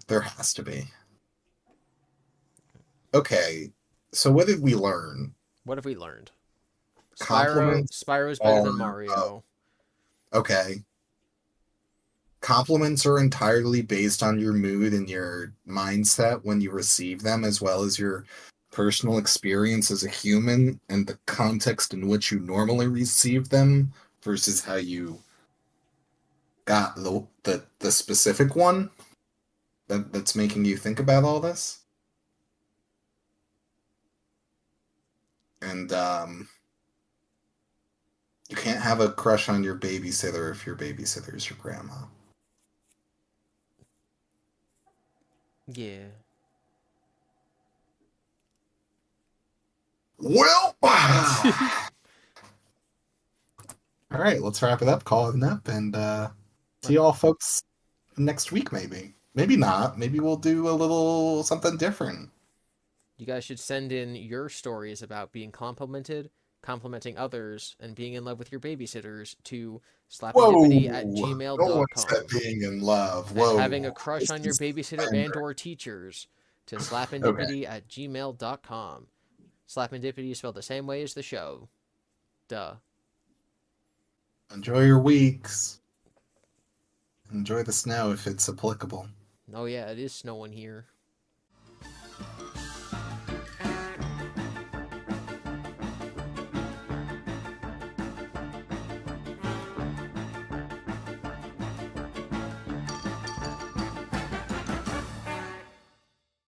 there has to be. Okay, so what did we learn? What have we learned? Compliments Spyro's better than are Mario. okay. Compliments are entirely based on your mood and your mindset when you receive them, as well as your personal experience as a human and the context in which you normally receive them versus how you got the specific one that's making you think about all this. And you can't have a crush on your babysitter if your babysitter is your grandma. Yeah. Well, all right, let's wrap it up, call it an up, and see y'all folks next week, maybe. Maybe not. Maybe we'll do a little something different. You guys should send in your stories about being complimented, complimenting others, and being in love with your babysitters to slapendipity at Whoa! No one said gmail.com. being in love. And having Whoa! a crush This on your is babysitter and tender. or teachers to Okay. slapendipity at gmail.com. Slapendipity is spelled the same way as the show. Duh. Enjoy your weeks. Enjoy the snow if it's applicable. Oh yeah, it is snowing here.